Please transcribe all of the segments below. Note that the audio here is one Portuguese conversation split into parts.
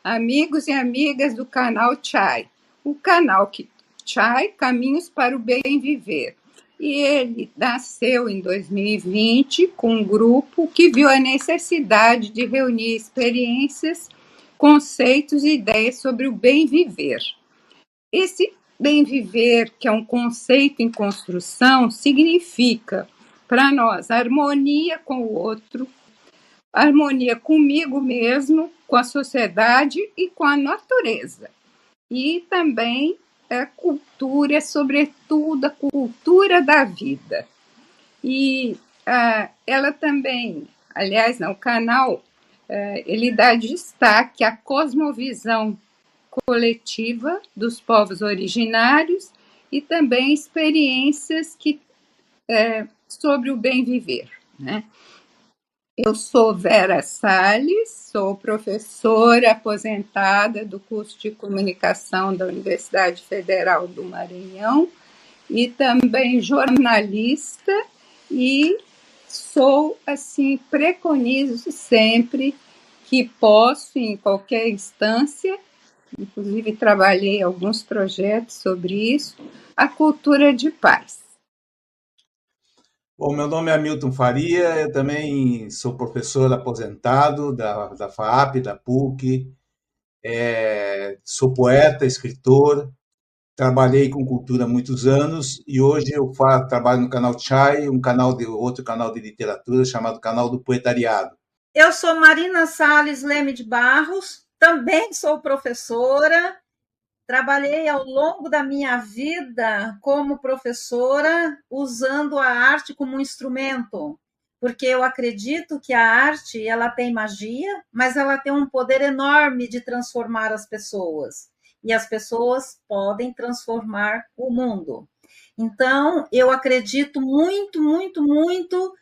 amigos e amigas do canal Chai. O canal Chai, Caminhos para o Bem Viver. E ele nasceu em 2020 com um grupo que viu a necessidade de reunir experiências, conceitos e ideias sobre o bem viver. Esse bem viver, que é um conceito em construção, significa para nós harmonia com o outro, harmonia comigo mesmo, com a sociedade e com a natureza. E também a cultura, sobretudo a cultura da vida. E ela também, aliás, o canal, ele dá destaque à cosmovisão coletiva dos povos originários e também experiências sobre o bem viver, né? Eu sou Vera Salles, sou professora aposentada do curso de comunicação da Universidade Federal do Maranhão e também jornalista e sou, assim, preconizo sempre que posso, em qualquer instância, inclusive trabalhei alguns projetos sobre isso, a cultura de paz. Bom, meu nome é Hamilton Faria, eu também sou professor aposentado da FAAP, da PUC, sou poeta, escritor, trabalhei com cultura há muitos anos e hoje eu trabalho no canal Chai, outro canal de literatura chamado Canal do Poetariado. Eu sou Marina Salles Leme de Barros, também sou professora. Trabalhei ao longo da minha vida como professora, usando a arte como um instrumento, porque eu acredito que a arte ela tem magia, mas ela tem um poder enorme de transformar as pessoas. E as pessoas podem transformar o mundo. Então, eu acredito muito, muito, muito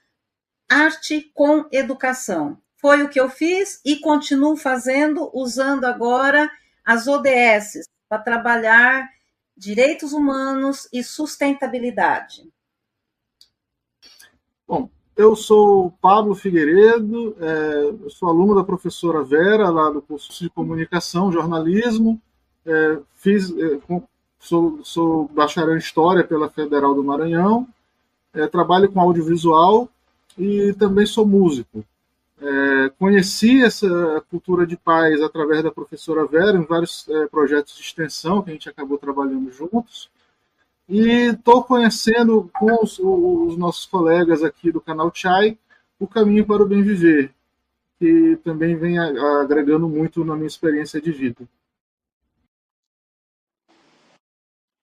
arte com educação. Foi o que eu fiz e continuo fazendo, usando agora as ODS, para trabalhar direitos humanos e sustentabilidade. Bom, eu sou Pablo Figueiredo, eu sou aluno da professora Vera, lá do curso de comunicação, jornalismo, sou bacharel em História pela Federal do Maranhão, trabalho com audiovisual e também sou músico. Conheci essa cultura de paz através da professora Vera em vários projetos de extensão que a gente acabou trabalhando juntos e estou conhecendo com os nossos colegas aqui do canal Chai o caminho para o bem viver, que também vem agregando muito na minha experiência de vida.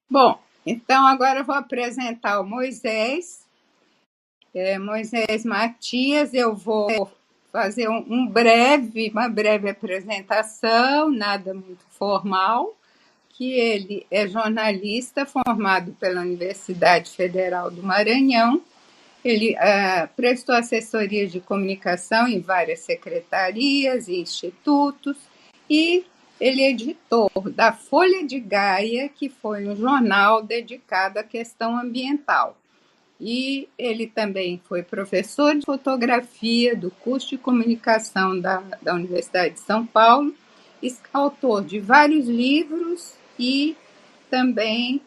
Bom, então agora eu vou apresentar o Moisés Matias. Eu vou fazer uma breve apresentação, nada muito formal, que ele é jornalista formado pela Universidade Federal do Maranhão. Ele prestou assessoria de comunicação em várias secretarias e institutos e ele é editor da Folha de Gaia, que foi um jornal dedicado à questão ambiental. E ele também foi professor de fotografia do curso de comunicação da Universidade de São Paulo, autor de vários livros e também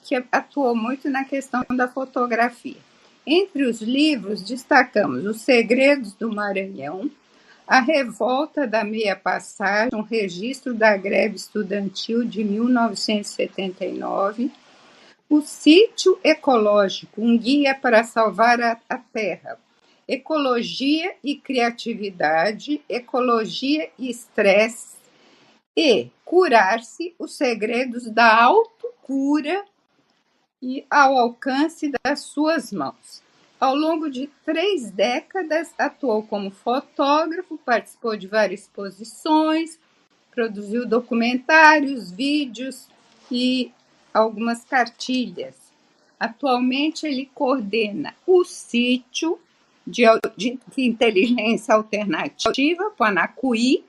que atuou muito na questão da fotografia. Entre os livros, destacamos Os Segredos do Maranhão, A Revolta da Meia Passagem, um registro da greve estudantil de 1979, O Sítio Ecológico, um guia para salvar a terra, Ecologia e Criatividade, Ecologia e Estresse e Curar-se, os segredos da autocura e ao alcance das suas mãos. Ao longo de 3 décadas, atuou como fotógrafo, participou de várias exposições, produziu documentários, vídeos e algumas cartilhas. Atualmente, ele coordena o Sítio de Inteligência Alternativa, Panacuí,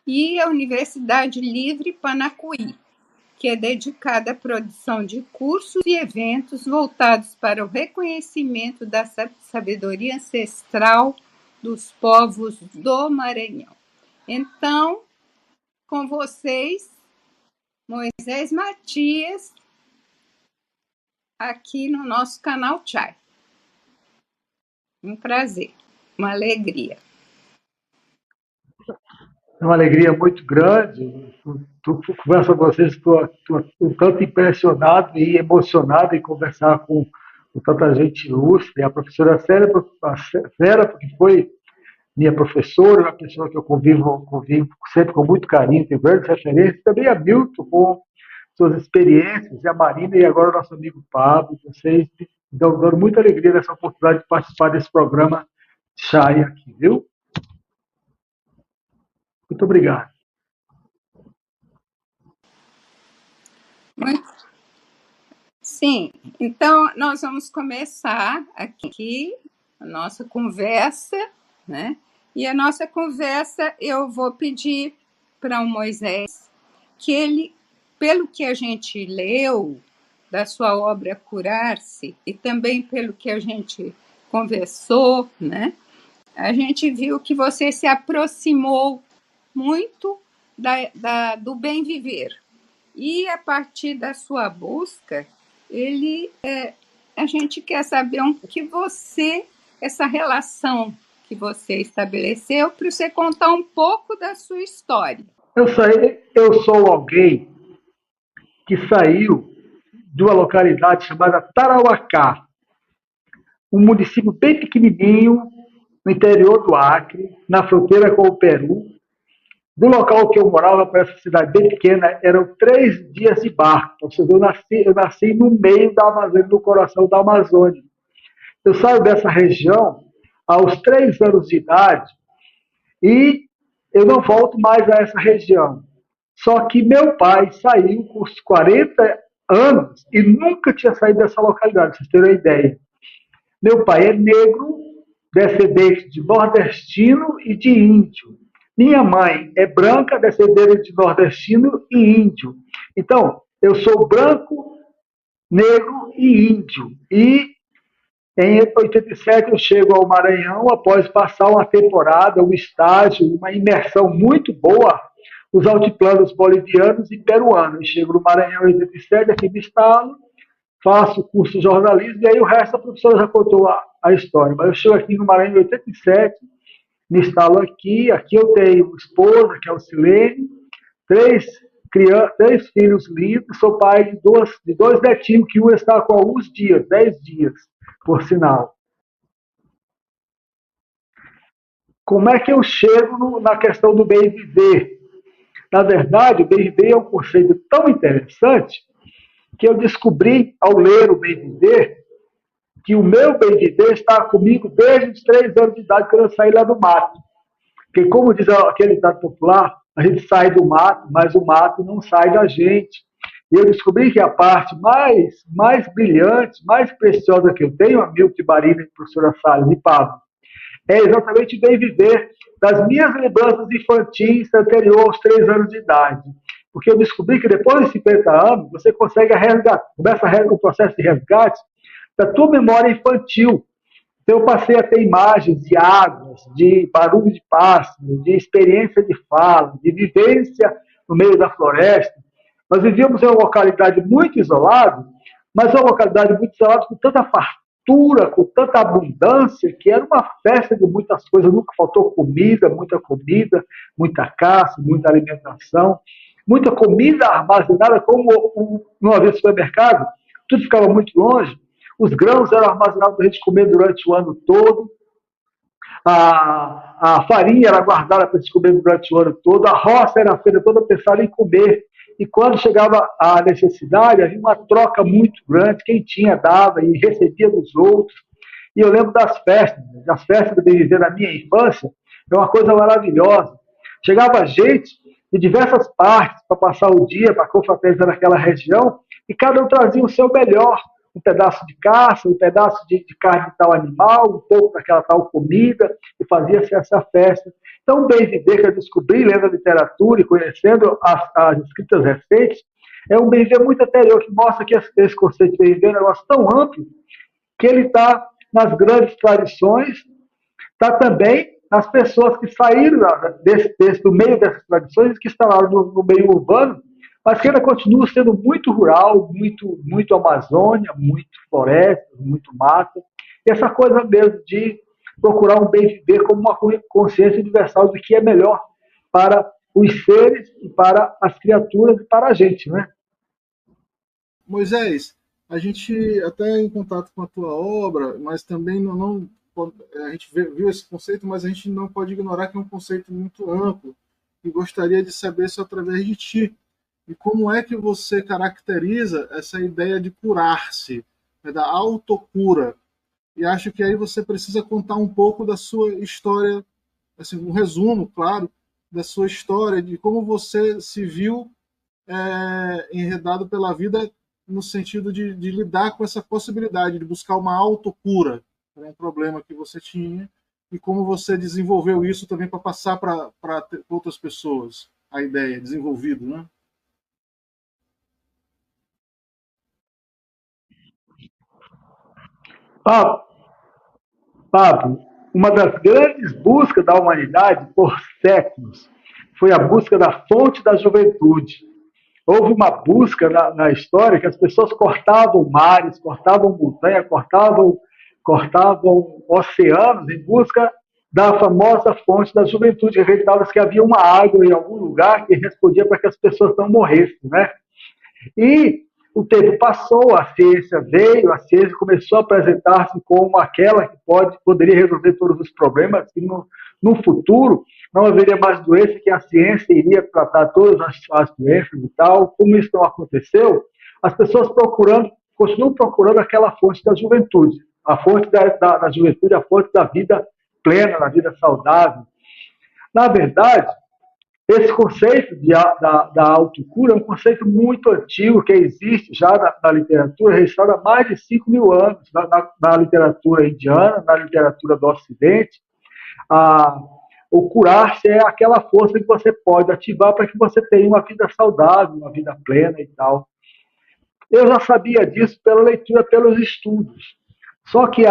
e a Universidade Livre Panacuí, que é dedicada à produção de cursos e eventos voltados para o reconhecimento da sabedoria ancestral dos povos do Maranhão. Então, com vocês, Moisés Matias, aqui no nosso canal Chai. Um prazer, uma alegria. É uma alegria muito grande. Converso com vocês, estou um tanto impressionado e emocionado em conversar com tanta gente ilustre. A professora Vera, porque foi minha professora, uma pessoa que eu convivo sempre com muito carinho, tenho grandes referências. Também a Milton, com suas experiências, e a Marina, e agora o nosso amigo Pablo. Vocês estão dando muita alegria nessa oportunidade de participar desse programa Chai aqui, viu? Muito obrigado. Sim, então nós vamos começar aqui a nossa conversa, né? E a nossa conversa eu vou pedir para o Moisés que ele, pelo que a gente leu da sua obra Curar-se e também pelo que a gente conversou, né? A gente viu que você se aproximou muito do bem viver. E a partir da sua busca, a gente quer saber essa relação que você estabeleceu, para você contar um pouco da sua história. Eu sou alguém que saiu de uma localidade chamada Tarauacá, um município bem pequenininho, no interior do Acre, na fronteira com o Peru. Do local que eu morava para essa cidade bem pequena, eram 3 dias de barco. Ou seja, eu nasci no meio da Amazônia, no coração da Amazônia. Eu saio dessa região aos 3 anos de idade e eu não volto mais a essa região. Só que meu pai saiu com os 40 anos e nunca tinha saído dessa localidade, para vocês terem uma ideia. Meu pai é negro, descendente de nordestino e de índio. Minha mãe é branca, descendente de nordestino e índio. Então, eu sou branco, negro e índio. E em 87 eu chego ao Maranhão após passar uma temporada, um estágio, uma imersão muito boa nos altiplanos bolivianos e peruanos. Chego no Maranhão em 87, aqui me instalo, faço curso de jornalismo, e aí o resto a professora já contou a história. Mas eu chego aqui no Maranhão em 87, me instalo aqui eu tenho esposa, que é o Silene, 3 filhos lindos, sou pai de 2 netinhos, que um está com alguns dias, 10 dias, por sinal. Como é que eu chego na questão do bem viver? Na verdade, o bem viver é um conceito tão interessante que eu descobri, ao ler o bem viver, que o meu bem viver está comigo desde os 3 anos de idade, quando eu saí lá do mato. Porque, como diz aquele ditado popular, a gente sai do mato, mas o mato não sai da gente. E eu descobri que a parte mais brilhante, mais preciosa que eu tenho, a Milton, Marina, professora Salles e Pablo, é exatamente o bem viver das minhas lembranças infantis anterior aos 3 anos de idade. Porque eu descobri que depois de 50 anos, você consegue começa o processo de resgate da tua memória infantil. Então, eu passei a ter imagens de águas, de barulho de pássaros, de experiência de fala, de vivência no meio da floresta. Nós vivíamos em uma localidade muito isolada, mas uma localidade muito isolada com tanta fartura, com tanta abundância, que era uma festa de muitas coisas. Nunca faltou comida, muita caça, muita alimentação, muita comida armazenada, como não havia supermercado, tudo ficava muito longe. Os grãos eram armazenados para a gente comer durante o ano todo. A farinha era guardada para a gente comer durante o ano todo. A roça era feita toda pensada em comer. E quando chegava a necessidade, havia uma troca muito grande. Quem tinha dava e recebia dos outros. E eu lembro das festas do bem viver na minha infância. É uma coisa maravilhosa. Chegava gente de diversas partes para passar o dia, para confraternizar naquela região, e cada um trazia o seu melhor. Um pedaço de caça, um pedaço de carne de tal animal, um pouco daquela tal comida, e fazia-se essa festa. Então, o bem viver que eu descobri lendo a literatura e conhecendo as escritas recentes, é um bem viver muito anterior, que mostra que esse conceito de bem viver é um negócio tão amplo, que ele está nas grandes tradições, está também nas pessoas que saíram do meio dessas tradições, que instalaram no meio urbano, mas que ainda continua sendo muito rural, muito Amazônia, muito floresta, muito mato, e essa coisa mesmo de procurar um bem viver como uma consciência universal do que é melhor para os seres e para as criaturas e para a gente, né? Moisés, a gente até em contato com a tua obra, mas também não a gente viu esse conceito, mas a gente não pode ignorar que é um conceito muito amplo e gostaria de saber isso através de ti. E como é que você caracteriza essa ideia de curar-se, né, da autocura? E acho que aí você precisa contar um pouco da sua história, assim, um resumo, claro, da sua história, de como você se viu enredado pela vida no sentido de lidar com essa possibilidade de buscar uma autocura, era um problema que você tinha, e como você desenvolveu isso também para passar para outras pessoas, a ideia, desenvolvido, né? Pablo, uma das grandes buscas da humanidade por séculos foi a busca da fonte da juventude. Houve uma busca na história que as pessoas cortavam mares, cortavam montanhas, cortavam oceanos em busca da famosa fonte da juventude. Acreditava que havia uma água em algum lugar que respondia para que as pessoas não morressem, né? E o tempo passou, a ciência veio, a ciência começou a apresentar-se como aquela que poderia resolver todos os problemas, e no futuro não haveria mais doença, que a ciência iria tratar todas as doenças e tal. Como isso não aconteceu, as pessoas continuam procurando aquela fonte da juventude, a fonte da juventude, a fonte da vida plena, da vida saudável. Na verdade, esse conceito da autocura é um conceito muito antigo, que existe já na literatura, registrado há mais de 5.000 anos, na literatura indiana, na literatura do Ocidente. O curar-se é aquela força que você pode ativar para que você tenha uma vida saudável, uma vida plena e tal. Eu já sabia disso pela leitura, pelos estudos. Só que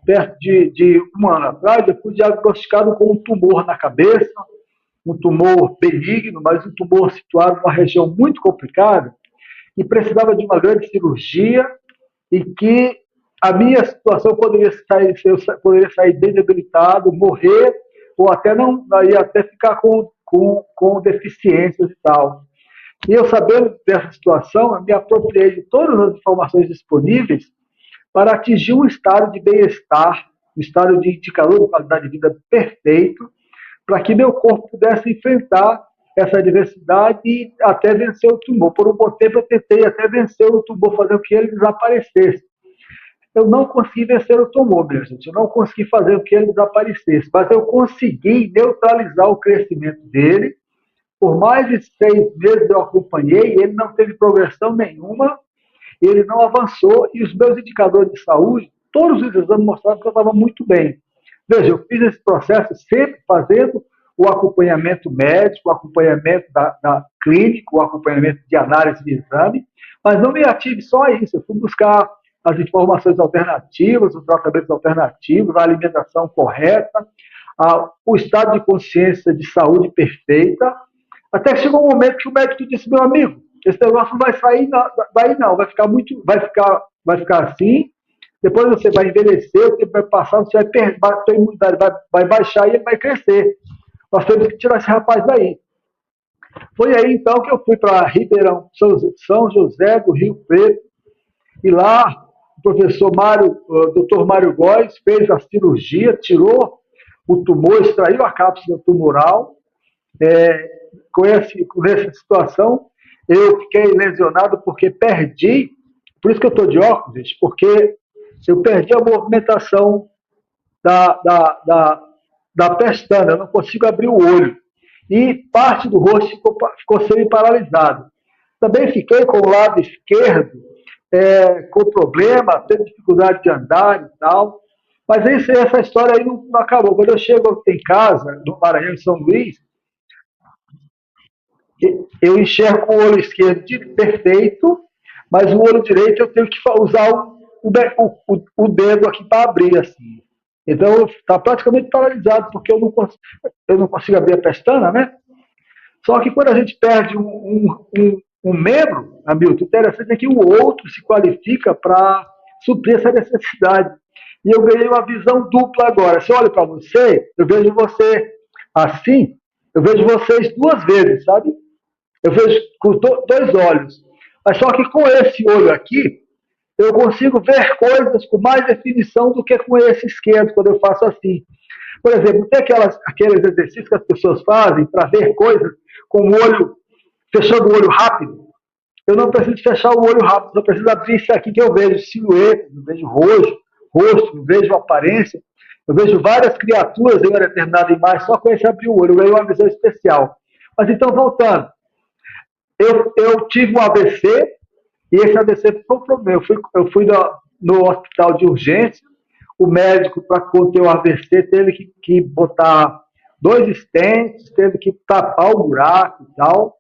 perto de um ano atrás, eu fui diagnosticado com um tumor na cabeça, um tumor benigno, mas um tumor situado numa região muito complicada, e precisava de uma grande cirurgia, e que a minha situação poderia sair bem debilitado, morrer, ou até não, ia até ficar com deficiências e tal. E eu, sabendo dessa situação, eu me apropriei de todas as informações disponíveis para atingir um estado de bem-estar, um estado de indicador de qualidade de vida perfeito, para que meu corpo pudesse enfrentar essa adversidade e até vencer o tumor. Por um bom tempo eu tentei até vencer o tumor, fazer com que ele desaparecesse. Eu não consegui vencer o tumor, minha gente. Eu não consegui fazer com que ele desaparecesse, mas eu consegui neutralizar o crescimento dele. Por mais de 6 meses eu acompanhei, ele não teve progressão nenhuma, ele não avançou, e os meus indicadores de saúde, todos os exames mostravam que eu estava muito bem. Veja, eu fiz esse processo sempre fazendo o acompanhamento médico, o acompanhamento da clínica, o acompanhamento de análise de exame, mas não me ative só a isso. Eu fui buscar as informações alternativas, os tratamentos alternativos, a alimentação correta, o estado de consciência de saúde perfeita, até que chegou um momento que o médico disse: meu amigo, esse negócio não vai sair daí não, vai ficar assim. Depois você vai envelhecer, o tempo vai passar, você vai perder, a sua imunidade vai baixar e ele vai crescer. Nós temos que tirar esse rapaz daí. Foi aí, então, que eu fui para Ribeirão, São José do Rio Preto, e lá o professor Dr. Mário Góes fez a cirurgia, tirou o tumor, extraiu a cápsula tumoral. Com essa situação, eu fiquei lesionado porque perdi, por isso que eu estou de óculos, gente, porque eu perdi a movimentação da pestana, eu não consigo abrir o olho. E parte do rosto ficou semi-paralisado. Também fiquei com o lado esquerdo com problema, tendo dificuldade de andar e tal. Mas essa história aí não acabou. Quando eu chego em casa, no Maranhão, em São Luís, eu enxergo o olho esquerdo perfeito, mas o olho direito eu tenho que usar o dedo aqui para abrir, assim. Então, está praticamente paralisado, porque eu não consigo abrir a pestana, né? Só que quando a gente perde um membro, Hamilton, interessante é que o outro se qualifica para suprir essa necessidade. E eu ganhei uma visão dupla agora. Se eu olho para você, eu vejo você assim, eu vejo vocês duas vezes, sabe? Eu vejo com dois olhos. Mas só que com esse olho aqui, eu consigo ver coisas com mais definição do que com esse esquerdo, quando eu faço assim. Por exemplo, tem aqueles exercícios que as pessoas fazem para ver coisas com o olho, fechando o olho rápido. Eu não preciso fechar o olho rápido, eu preciso abrir isso aqui que eu vejo silhueta, eu vejo rosto, eu vejo aparência, eu vejo várias criaturas em uma determinada imagem, só com esse abrir o olho, eu ganhei uma visão especial. Mas então, voltando, eu tive um AVC, e esse AVC foi um problema. Eu fui no hospital de urgência, o médico, para conter o AVC, teve que botar 2 stents, teve que tapar o buraco e tal.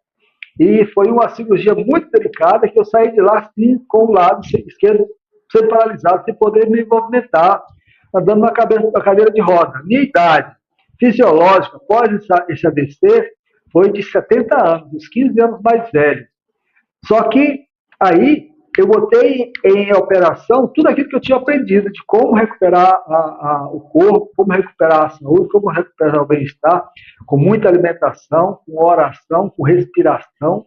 E foi uma cirurgia muito delicada que eu saí de lá assim, com o lado esquerdo sem paralisado, sem poder me movimentar, andando na cadeira de roda. Minha idade fisiológica após esse AVC foi de 70 anos, uns 15 anos mais velho. Só que aí eu botei em operação tudo aquilo que eu tinha aprendido de como recuperar o corpo, como recuperar a saúde, como recuperar o bem-estar, com muita alimentação, com oração, com respiração,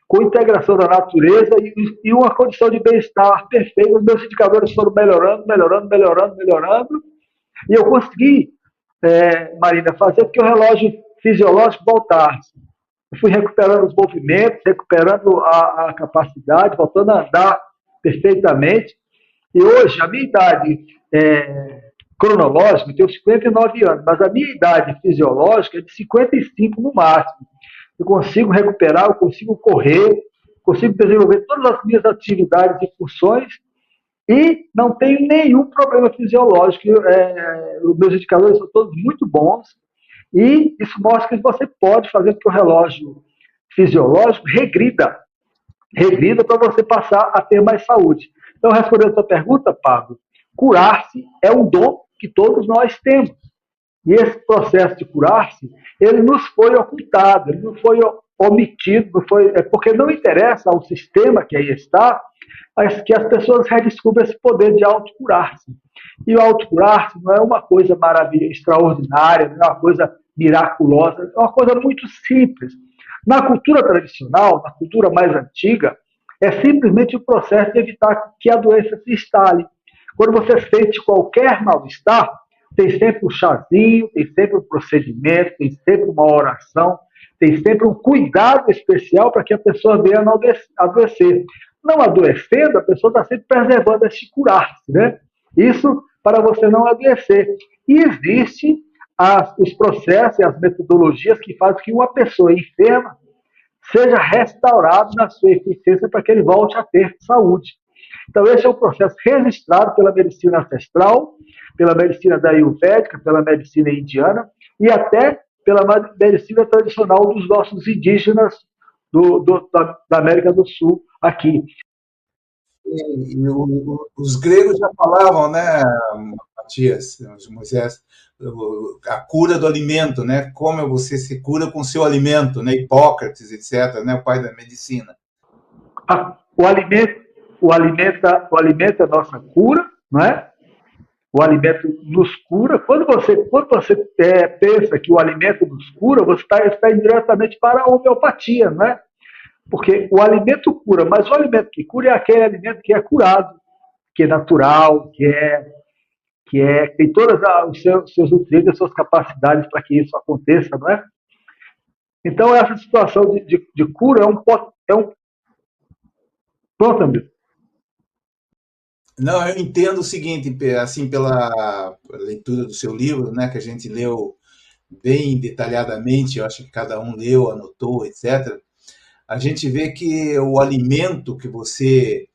com integração da natureza e uma condição de bem-estar perfeita. Os meus indicadores foram melhorando, e eu consegui, Marina, fazer com que o relógio fisiológico voltasse. Eu fui recuperando os movimentos, recuperando a capacidade, voltando a andar perfeitamente. E hoje, a minha idade cronológica, eu tenho 59 anos, mas a minha idade fisiológica é de 55 no máximo. Eu consigo recuperar, eu consigo correr, consigo desenvolver todas as minhas atividades e funções e não tenho nenhum problema fisiológico. Os meus indicadores são todos muito bons. E isso mostra que você pode fazer com que o relógio fisiológico regrida para você passar a ter mais saúde. Então, respondendo a sua pergunta, Pablo, curar-se é um dom que todos nós temos. E esse processo de curar-se, ele nos foi ocultado, ele não foi omitido, porque não interessa ao sistema que aí está, mas que as pessoas redescubram esse poder de autocurar-se. E o autocurar-se não é uma coisa maravilhosa, extraordinária, não é uma coisa miraculosa, é uma coisa muito simples. Na cultura tradicional, na cultura mais antiga, é simplesmente o processo de evitar que a doença se instale. Quando você sente qualquer mal-estar, tem sempre um chazinho, tem sempre um procedimento, tem sempre uma oração, tem sempre um cuidado especial para que a pessoa venha não adoecer. Não adoecendo, a pessoa está sempre preservando esse curar-se, né? Isso para você não adoecer. E existem os processos e as metodologias que fazem que uma pessoa enferma seja restaurada na sua eficiência para que ele volte a ter saúde. Então, esse é um processo registrado pela medicina ancestral, pela medicina da Ayurvédica, pela medicina indiana e até pela medicina tradicional dos nossos indígenas da América do Sul aqui. Os gregos já falavam, né, Matias, Moisés, a cura do alimento, né? Como você se cura com seu alimento, né? Hipócrates, etc., né? O pai da medicina. O alimento é a nossa cura, não é? O alimento nos cura. Quando você pensa que o alimento nos cura, você está indo diretamente para a homeopatia, não é? Porque o alimento cura, mas o alimento que cura é aquele alimento que é curado, que é natural, que tem todos os seus nutrientes, as suas capacidades para que isso aconteça, não é? Então, essa situação de cura é um... Pronto, amigo. Não, eu entendo o seguinte, assim, pela leitura do seu livro, né, que a gente leu bem detalhadamente, eu acho que cada um leu, anotou, etc., a gente vê que o alimento que você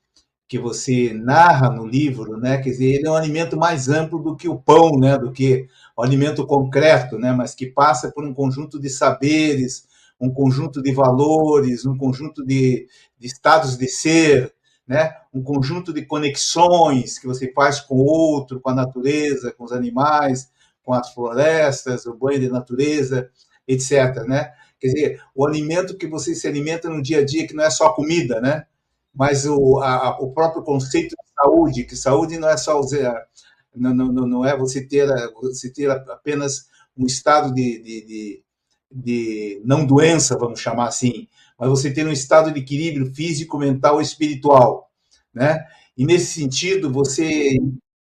narra no livro, né, quer dizer, ele é um alimento mais amplo do que o pão, né, do que o alimento concreto, né, mas que passa por um conjunto de saberes, um conjunto de valores, um conjunto de estados de ser, né? Um conjunto de conexões que você faz com o outro, com a natureza, com os animais, com as florestas, o banho de natureza, etc., né? Quer dizer, o alimento que você se alimenta no dia a dia, que não é só comida, né? Mas o próprio conceito de saúde, que saúde não é só não é você ter apenas um estado de não doença, vamos chamar assim, mas você ter um estado de equilíbrio físico, mental e espiritual, né? E nesse sentido, você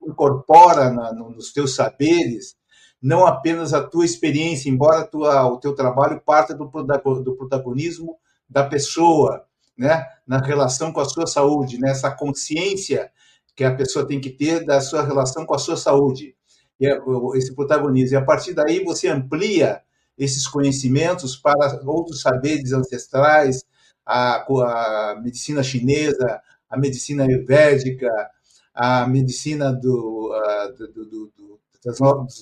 incorpora nos teus saberes não apenas a tua experiência, embora o teu trabalho parta do protagonismo da pessoa, né? Na relação com a sua saúde, né? Essa consciência que a pessoa tem que ter da sua relação com a sua saúde, esse protagonismo. E a partir daí você amplia esses conhecimentos para outros saberes ancestrais, a medicina chinesa, a medicina ayurvédica, a medicina dos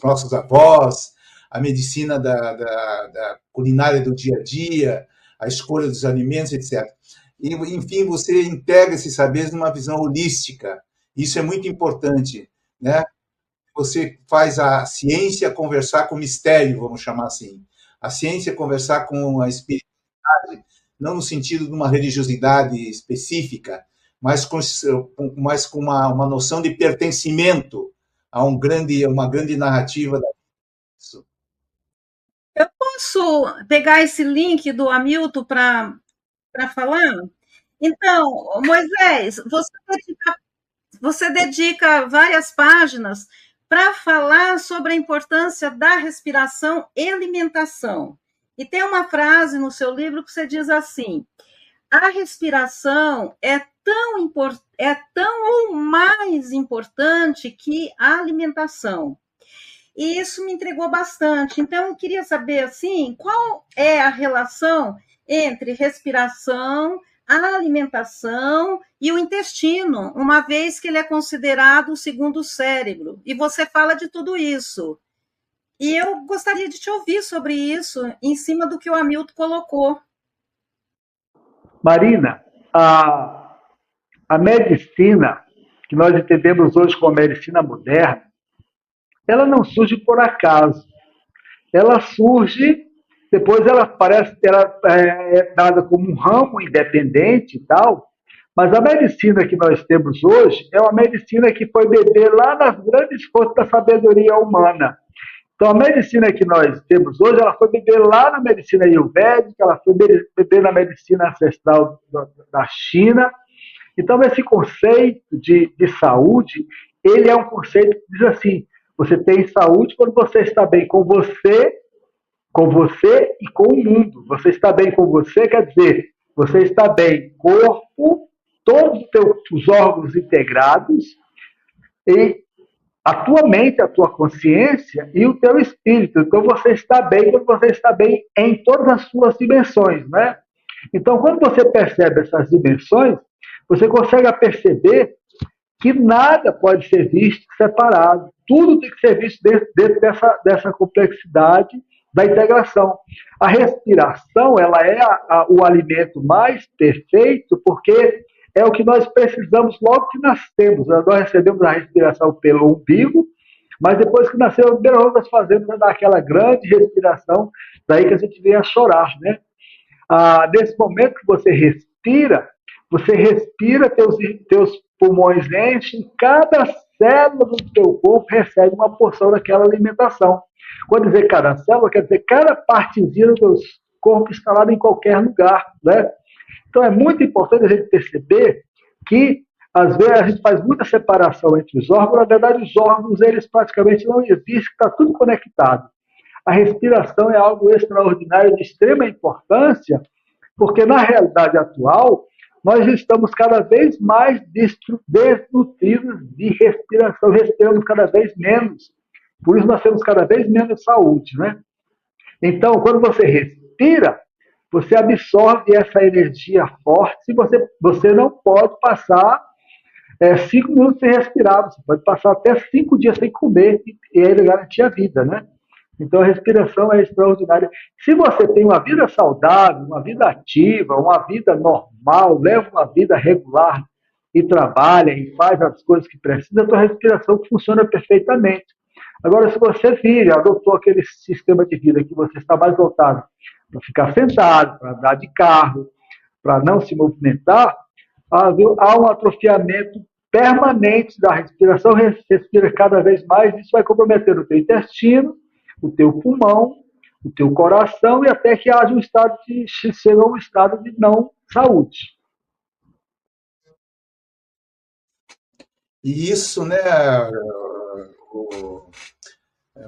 nossos avós, a medicina da culinária do dia a dia, a escolha dos alimentos, etc. E, enfim, você integra esses saberes numa visão holística. Isso é muito importante, né? Você faz a ciência conversar com o mistério, vamos chamar assim. A ciência conversar com a espiritualidade, não no sentido de uma religiosidade específica, mas com uma noção de pertencimento a uma grande narrativa. Eu posso pegar esse link do Hamilton para falar? Então, Moisés, você dedica várias páginas para falar sobre a importância da respiração e alimentação. E tem uma frase no seu livro que você diz assim: a respiração é tão ou mais importante que a alimentação. E isso me intrigou bastante. Então, eu queria saber, assim, qual é a relação entre respiração, a alimentação e o intestino, uma vez que ele é considerado o segundo cérebro. E você fala de tudo isso. E eu gostaria de te ouvir sobre isso, em cima do que o Hamilton colocou. Marina, a medicina, que nós entendemos hoje como medicina moderna, ela não surge por acaso. Ela surge, depois ela é dada como um ramo independente e tal, mas a medicina que nós temos hoje é uma medicina que foi beber lá nas grandes fontes da sabedoria humana. Então, a medicina que nós temos hoje, ela foi beber lá na medicina ayurvédica, ela foi beber na medicina ancestral da China. Então, esse conceito de saúde, ele é um conceito que diz assim: você tem saúde quando você está bem com você e com o mundo. Você está bem com você, quer dizer, você está bem corpo, todos os órgãos integrados, e a tua mente, a tua consciência e o teu espírito. Então, você está bem quando você está bem em todas as suas dimensões, né? Então, quando você percebe essas dimensões, você consegue perceber que nada pode ser visto separado. Tudo tem que ser visto dentro dessa complexidade da integração. A respiração, ela é o alimento mais perfeito, porque é o que nós precisamos logo que nascemos. Nós recebemos a respiração pelo umbigo, mas depois que nascemos, a primeira coisa que nós fazemos é dar aquela grande respiração, daí que a gente vem a chorar, né? Nesse momento que você respira teus pulmões enchem, cada célula do teu corpo recebe uma porção daquela alimentação. Quando dizer cada célula, quer dizer cada partezinha do teu corpo instalada em qualquer lugar, né? Então, é muito importante a gente perceber que, às vezes, a gente faz muita separação entre os órgãos. Na verdade, os órgãos, eles praticamente não existem, está tudo conectado. A respiração é algo extraordinário, de extrema importância, porque, na realidade atual, nós estamos cada vez mais desnutridos de respiração, respiramos cada vez menos. Por isso, nós temos cada vez menos saúde, né? Então, quando você respira, você absorve essa energia forte. Se você não pode passar 5 minutos sem respirar, você pode passar até 5 dias sem comer e ainda garantir a vida, né? Então a respiração é extraordinária. Se você tem uma vida saudável, uma vida ativa, uma vida normal, leva uma vida regular e trabalha e faz as coisas que precisa, a tua respiração funciona perfeitamente. Agora, se você vira, adotou aquele sistema de vida que você está mais voltado para ficar sentado, para andar de carro, para não se movimentar, há um atrofiamento permanente da respiração, respira cada vez mais, isso vai comprometer o teu intestino, o teu pulmão, o teu coração, e até que haja chega a um estado de não saúde. E isso, né, o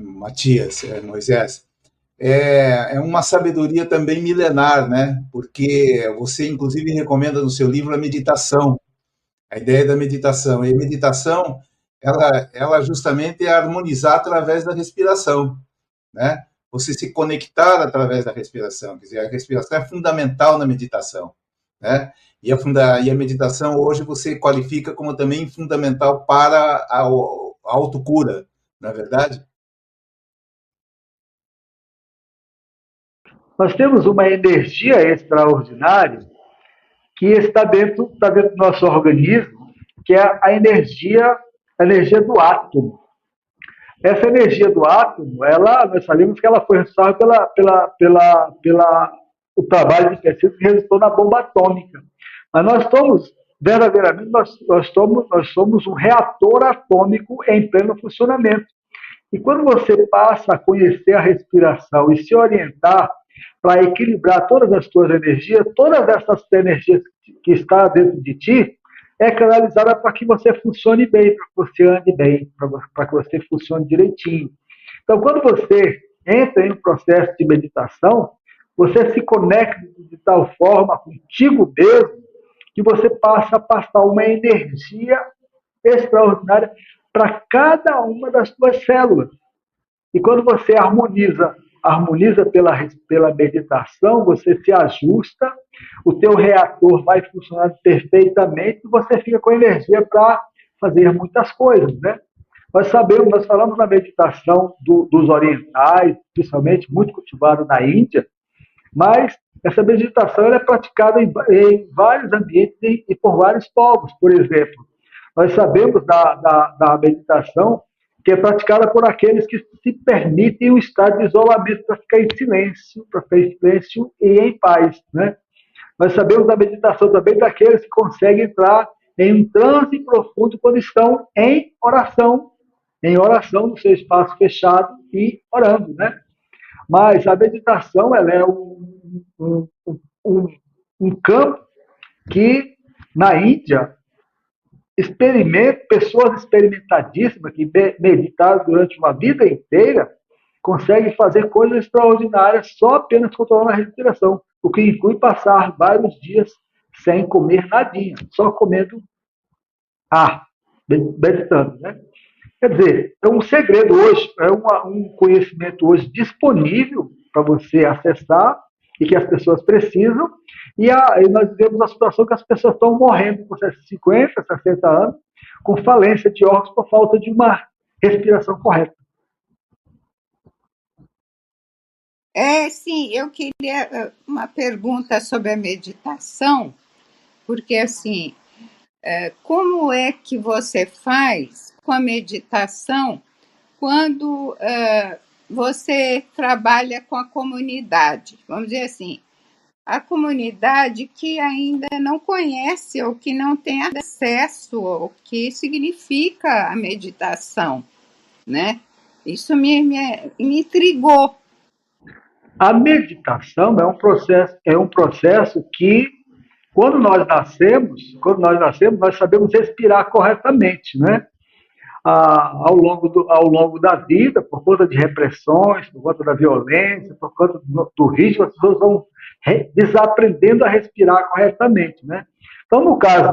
Matias, Moisés, é uma sabedoria também milenar, né? Porque você, inclusive, recomenda no seu livro a meditação, a ideia da meditação. E a meditação, ela justamente é harmonizar através da respiração, né? Você se conectar através da respiração. Quer dizer, a respiração é fundamental na meditação, né? E a meditação hoje você qualifica como também fundamental para a autocura, não é verdade? Nós temos uma energia extraordinária que está dentro do nosso organismo, que é a energia do átomo. Essa energia do átomo, nós sabemos que ela foi responsável pela o trabalho de pesquisa que resultou na bomba atômica. Mas nós somos, verdadeiramente, nós somos um reator atômico em pleno funcionamento. E quando você passa a conhecer a respiração e se orientar para equilibrar todas as suas energias, todas essas energias que estão dentro de ti, é canalizada para que você funcione bem, para que você ande bem, para que você funcione direitinho. Então, quando você entra em um processo de meditação, você se conecta de tal forma contigo mesmo que você passa a passar uma energia extraordinária para cada uma das suas células. E quando você harmoniza pela meditação, você se ajusta, o teu reator vai funcionando perfeitamente e você fica com energia para fazer muitas coisas, né? Nós falamos na meditação dos orientais, principalmente muito cultivada na Índia, mas essa meditação é praticada em vários ambientes e por vários povos. Por exemplo, nós sabemos da meditação que é praticada por aqueles que se permitem um estado de isolamento para ficar em silêncio e em paz, né? Nós sabemos da meditação também daqueles que conseguem entrar em um transe profundo quando estão em oração no seu espaço fechado e orando, né? Mas a meditação, ela é um campo que, na Índia, pessoas experimentadíssimas que meditaram durante uma vida inteira conseguem fazer coisas extraordinárias só apenas controlando a respiração, o que inclui passar vários dias sem comer nadinha, só comendo ar, meditando, né? Quer dizer, é um segredo hoje, um conhecimento hoje disponível para você acessar e que as pessoas precisam, e nós vivemos uma situação que as pessoas estão morrendo com 50, 60 anos, com falência de órgãos por falta de uma respiração correta. Sim, eu queria uma pergunta sobre a meditação, porque assim, como é que você faz com a meditação quando você trabalha com a comunidade? Vamos dizer assim, a comunidade que ainda não conhece ou que não tem acesso ao que significa a meditação, né? Isso me intrigou. A meditação é um processo que, quando nós nascemos, nós sabemos respirar corretamente, né? Ao longo da vida, por conta de repressões, por conta da violência, por conta do ritmo, as pessoas vão desaprendendo a respirar corretamente, né? Então, no caso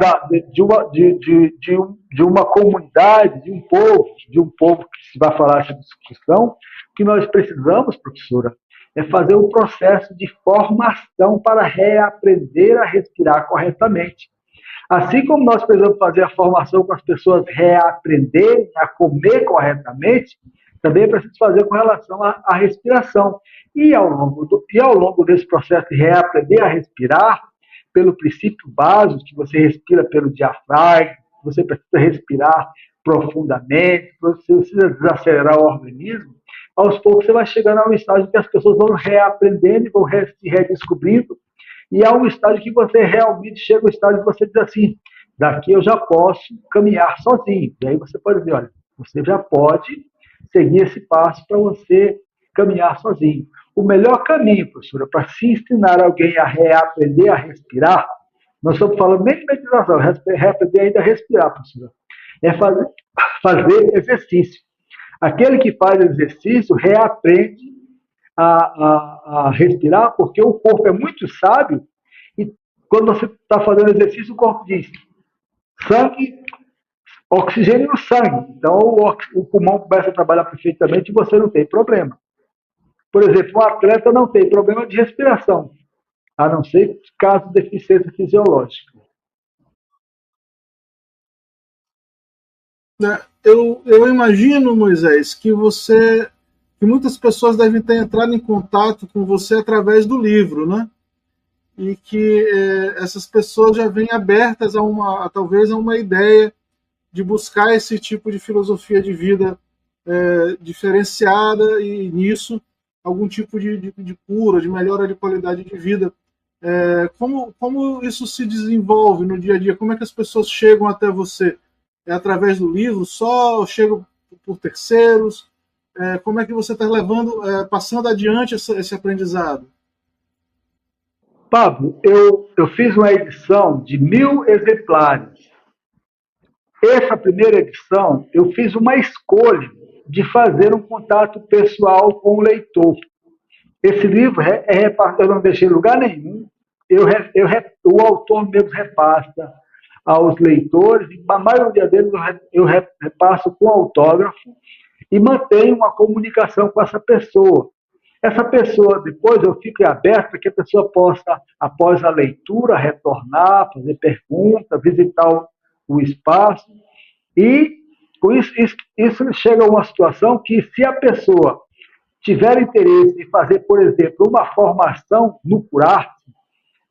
de uma comunidade, de um povo que se vai falar essa discussão, o que nós precisamos, professora, é fazer um processo de formação para reaprender a respirar corretamente. Assim como nós precisamos fazer a formação para as pessoas reaprenderem a comer corretamente, também é preciso fazer com relação à respiração. E ao longo desse processo de reaprender a respirar, pelo princípio básico, que você respira pelo diafragma, você precisa respirar profundamente, você precisa desacelerar o organismo, aos poucos você vai chegando a um estágio que as pessoas vão reaprendendo e vão se redescobrindo, e há um estágio que você realmente chega ao estágio que você diz assim, daqui eu já posso caminhar sozinho. E aí você pode dizer, olha, você já pode seguir esse passo para você caminhar sozinho. O melhor caminho, professora, para se ensinar alguém a reaprender a respirar, nós estamos falando nem de meditação, reaprender ainda a respirar, professora, é fazer exercício. Aquele que faz exercício reaprende a respirar, porque o corpo é muito sábio, e quando você está fazendo exercício, o corpo diz, sangue, oxigênio no sangue. Então, o pulmão começa a trabalhar perfeitamente e você não tem problema. Por exemplo, um atleta não tem problema de respiração, a não ser caso de deficiência fisiológica. Eu imagino, Moisés, que muitas pessoas devem ter entrado em contato com você através do livro, né? E que essas pessoas já vêm abertas talvez a uma ideia de buscar esse tipo de filosofia de vida diferenciada e nisso algum tipo de cura, de melhora de qualidade de vida. Como isso se desenvolve no dia a dia? Como é que as pessoas chegam até você? É através do livro só? Chegam por terceiros? Como é que você está passando adiante esse aprendizado? Pablo, eu fiz uma edição de 1000 exemplares. Essa primeira edição, eu fiz uma escolha de fazer um contato pessoal com o leitor. Esse livro eu não deixei em lugar nenhum. O autor mesmo repassa aos leitores, e a maioria deles eu repasso com autógrafo e mantenho uma comunicação com essa pessoa. Essa pessoa, depois eu fico aberto para que a pessoa possa, após a leitura, retornar, fazer perguntas, visitar o espaço. E com isso chega a uma situação que, se a pessoa tiver interesse em fazer, por exemplo, uma formação no Curarte,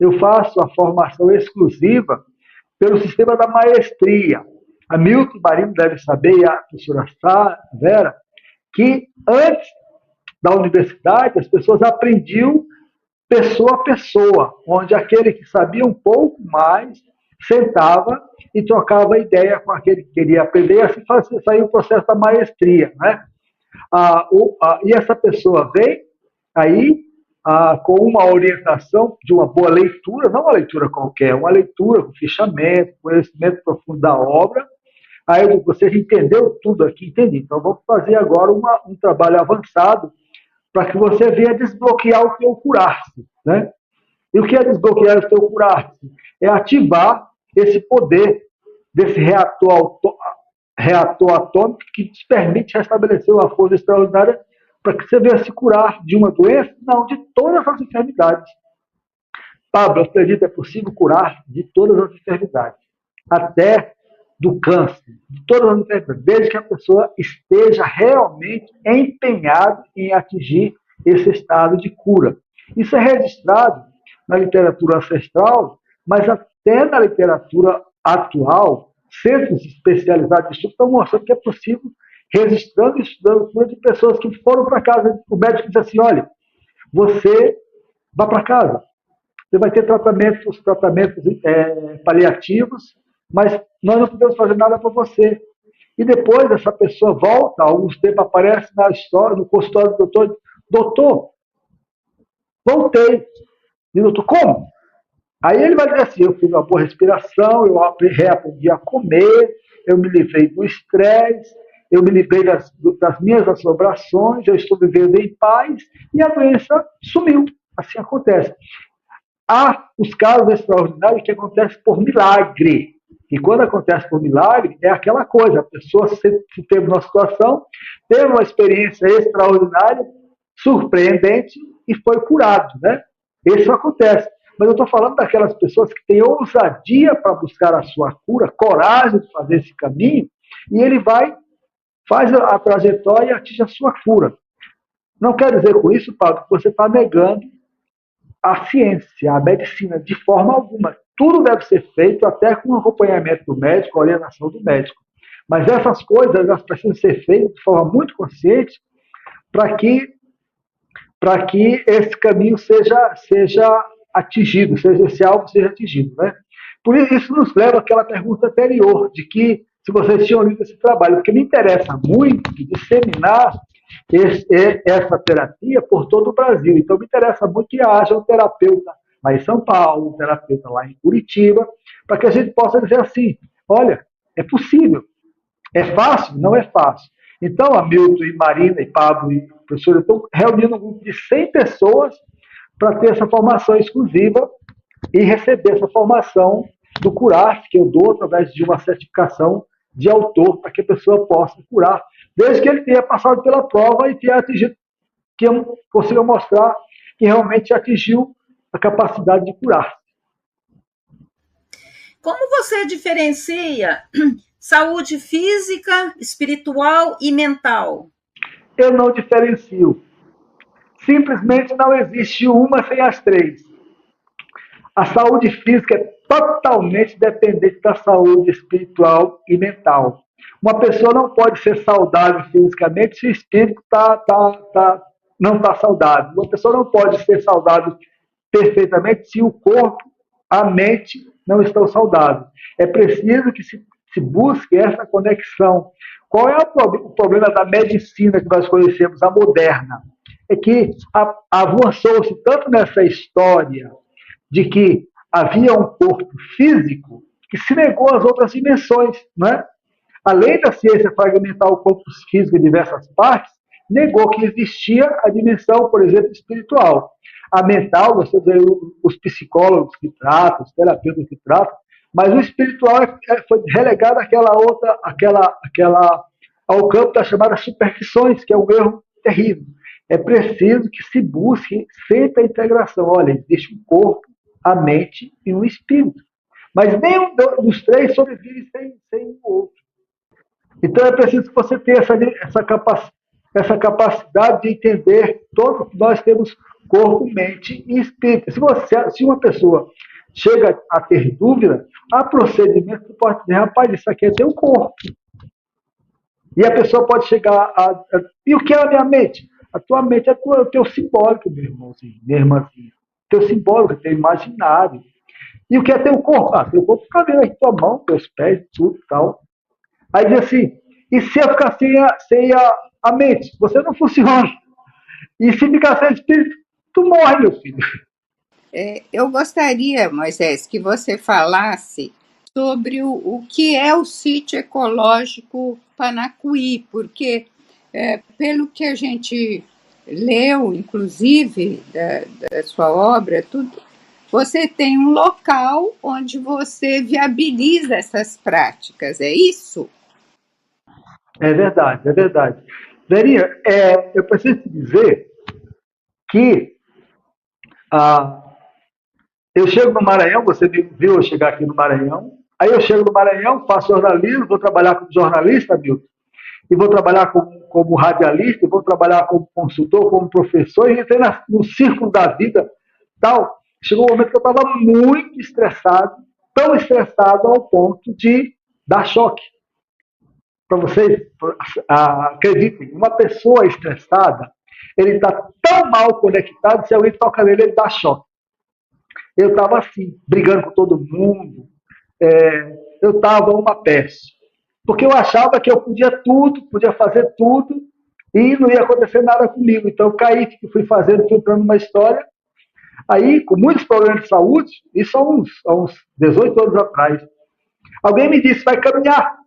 eu faço a formação exclusiva pelo sistema da maestria. A Milton Barino deve saber, e a professora Vera, que antes da universidade as pessoas aprendiam pessoa a pessoa, onde aquele que sabia um pouco mais sentava e trocava ideia com aquele que queria aprender, e assim saiu o processo da maestria, né? E essa pessoa vem aí com uma orientação de uma boa leitura, não uma leitura qualquer, uma leitura com fichamento, conhecimento profundo da obra. Aí eu digo, você entendeu tudo aqui? Entendi. Então vamos fazer agora um trabalho avançado para que você venha desbloquear o teu Curarte, né? E o que é desbloquear o teu Curarte? É ativar esse poder desse reator atômico que te permite restabelecer uma força extraordinária para que você venha se curar de uma doença, não, de todas as enfermidades. Pablo, eu acredito que é possível curar de todas as enfermidades, até do câncer, de todas as enfermidades, desde que a pessoa esteja realmente empenhada em atingir esse estado de cura. Isso é registrado na literatura ancestral, mas até na literatura atual, centros especializados de estudo estão mostrando que é possível, registrando e estudando cura de pessoas que foram para casa. O médico diz assim, olha, você vá para casa, você vai ter tratamentos paliativos, mas nós não podemos fazer nada para você. E depois essa pessoa volta, alguns tempos aparece na história, no consultório do doutor, voltei. E o doutor, como? Aí ele vai dizer assim, eu fiz uma boa respiração, eu reaprendi a comer, eu me livrei do estresse, eu me livrei das minhas assombrações, eu estou vivendo em paz, e a doença sumiu. Assim acontece. Há os casos extraordinários que acontecem por milagre. E quando acontece por milagre, é aquela coisa, a pessoa se teve uma situação, teve uma experiência extraordinária, surpreendente, e foi curado, né? Isso acontece. Mas eu estou falando daquelas pessoas que têm ousadia para buscar a sua cura, coragem de fazer esse caminho, e ele faz a trajetória e atinge a sua cura. Não quero dizer com isso, Paulo, que você está negando a ciência, a medicina, de forma alguma. Tudo deve ser feito até com o acompanhamento do médico, a orientação do médico. Mas essas coisas elas precisam ser feitas de forma muito consciente para que esse caminho seja atingido, esse alvo seja atingido. Né? Por isso nos leva àquela pergunta anterior, de que se vocês tinham lido esse trabalho, porque me interessa muito disseminar essa terapia por todo o Brasil. Então me interessa muito que haja um terapeuta lá em São Paulo, um terapeuta lá em Curitiba, para que a gente possa dizer assim, olha, é possível. É fácil? Não é fácil. Então, Hamilton e Marina e Pablo e o professor estão reunindo um grupo de 100 pessoas para ter essa formação exclusiva e receber essa formação do CURAF, que eu dou através de uma certificação de autor, para que a pessoa possa curar, desde que ele tenha passado pela prova e tenha atingido, que eu consiga mostrar que realmente atingiu a capacidade de curar. Como você diferencia saúde física, espiritual e mental? Eu não diferencio. Simplesmente não existe uma sem as três. A saúde física é totalmente dependente da saúde espiritual e mental. Uma pessoa não pode ser saudável fisicamente se o espírito não está saudável. Uma pessoa não pode ser saudável perfeitamente se o corpo, a mente não estão saudáveis. É preciso que se busque essa conexão. Qual é o problema da medicina que nós conhecemos, a moderna? É que avançou-se tanto nessa história de que havia um corpo físico que se negou às outras dimensões, não é? Além da ciência fragmentar o corpo físico em diversas partes, negou que existia a dimensão, por exemplo, espiritual. A mental, nós temos aí os psicólogos que tratam, os terapeutas que tratam, mas o espiritual foi relegado ao campo das chamadas superstições, que é um erro terrível. É preciso que se busque sempre a integração. Olha, existe um corpo, a mente e um espírito. Mas nenhum dos três sobrevive sem o outro. Então é preciso que você tenha essa capacidade de entender todos que nós temos corpo, mente e espírito. Se uma pessoa chega a ter dúvida, há procedimento que pode dizer, rapaz, isso aqui é teu corpo. E a pessoa pode chegar a... E o que é a minha mente? A tua mente é o teu simbólico, meu irmãozinho, minha irmãzinha. Teu simbólico, teu imaginário. E o que é teu corpo? Ah, teu corpo fica vendo aí tua mão, teus pés, tudo e tal. Aí diz assim, e se eu ficar sem a mente? Você não funciona. E se ficar sem o espírito, tu morre, meu filho. Eu gostaria, Moisés, que você falasse sobre o que é o sítio ecológico Panacuí, porque, pelo que a gente leu, inclusive, da sua obra, tudo, você tem um local onde você viabiliza essas práticas, é isso? É verdade, é verdade. Verinha, eu preciso te dizer que eu chego no Maranhão, você me viu eu chegar aqui no Maranhão, aí eu chego no Maranhão, faço jornalismo, vou trabalhar como jornalista, Milton, e vou trabalhar como radialista, e vou trabalhar como consultor, como professor, e entrei no círculo da vida, tal. Chegou um momento que eu estava muito estressado, tão estressado ao ponto de dar choque. Para vocês, acreditem, uma pessoa estressada, ele está tão mal conectado, se alguém toca nele, ele dá choque. Eu estava assim, brigando com todo mundo, eu estava uma peste. Porque eu achava que eu podia tudo, podia fazer tudo, e não ia acontecer nada comigo. Então eu caí, fui entrando numa história, aí com muitos problemas de saúde, isso há uns 18 anos atrás. Alguém me disse, vai caminhar.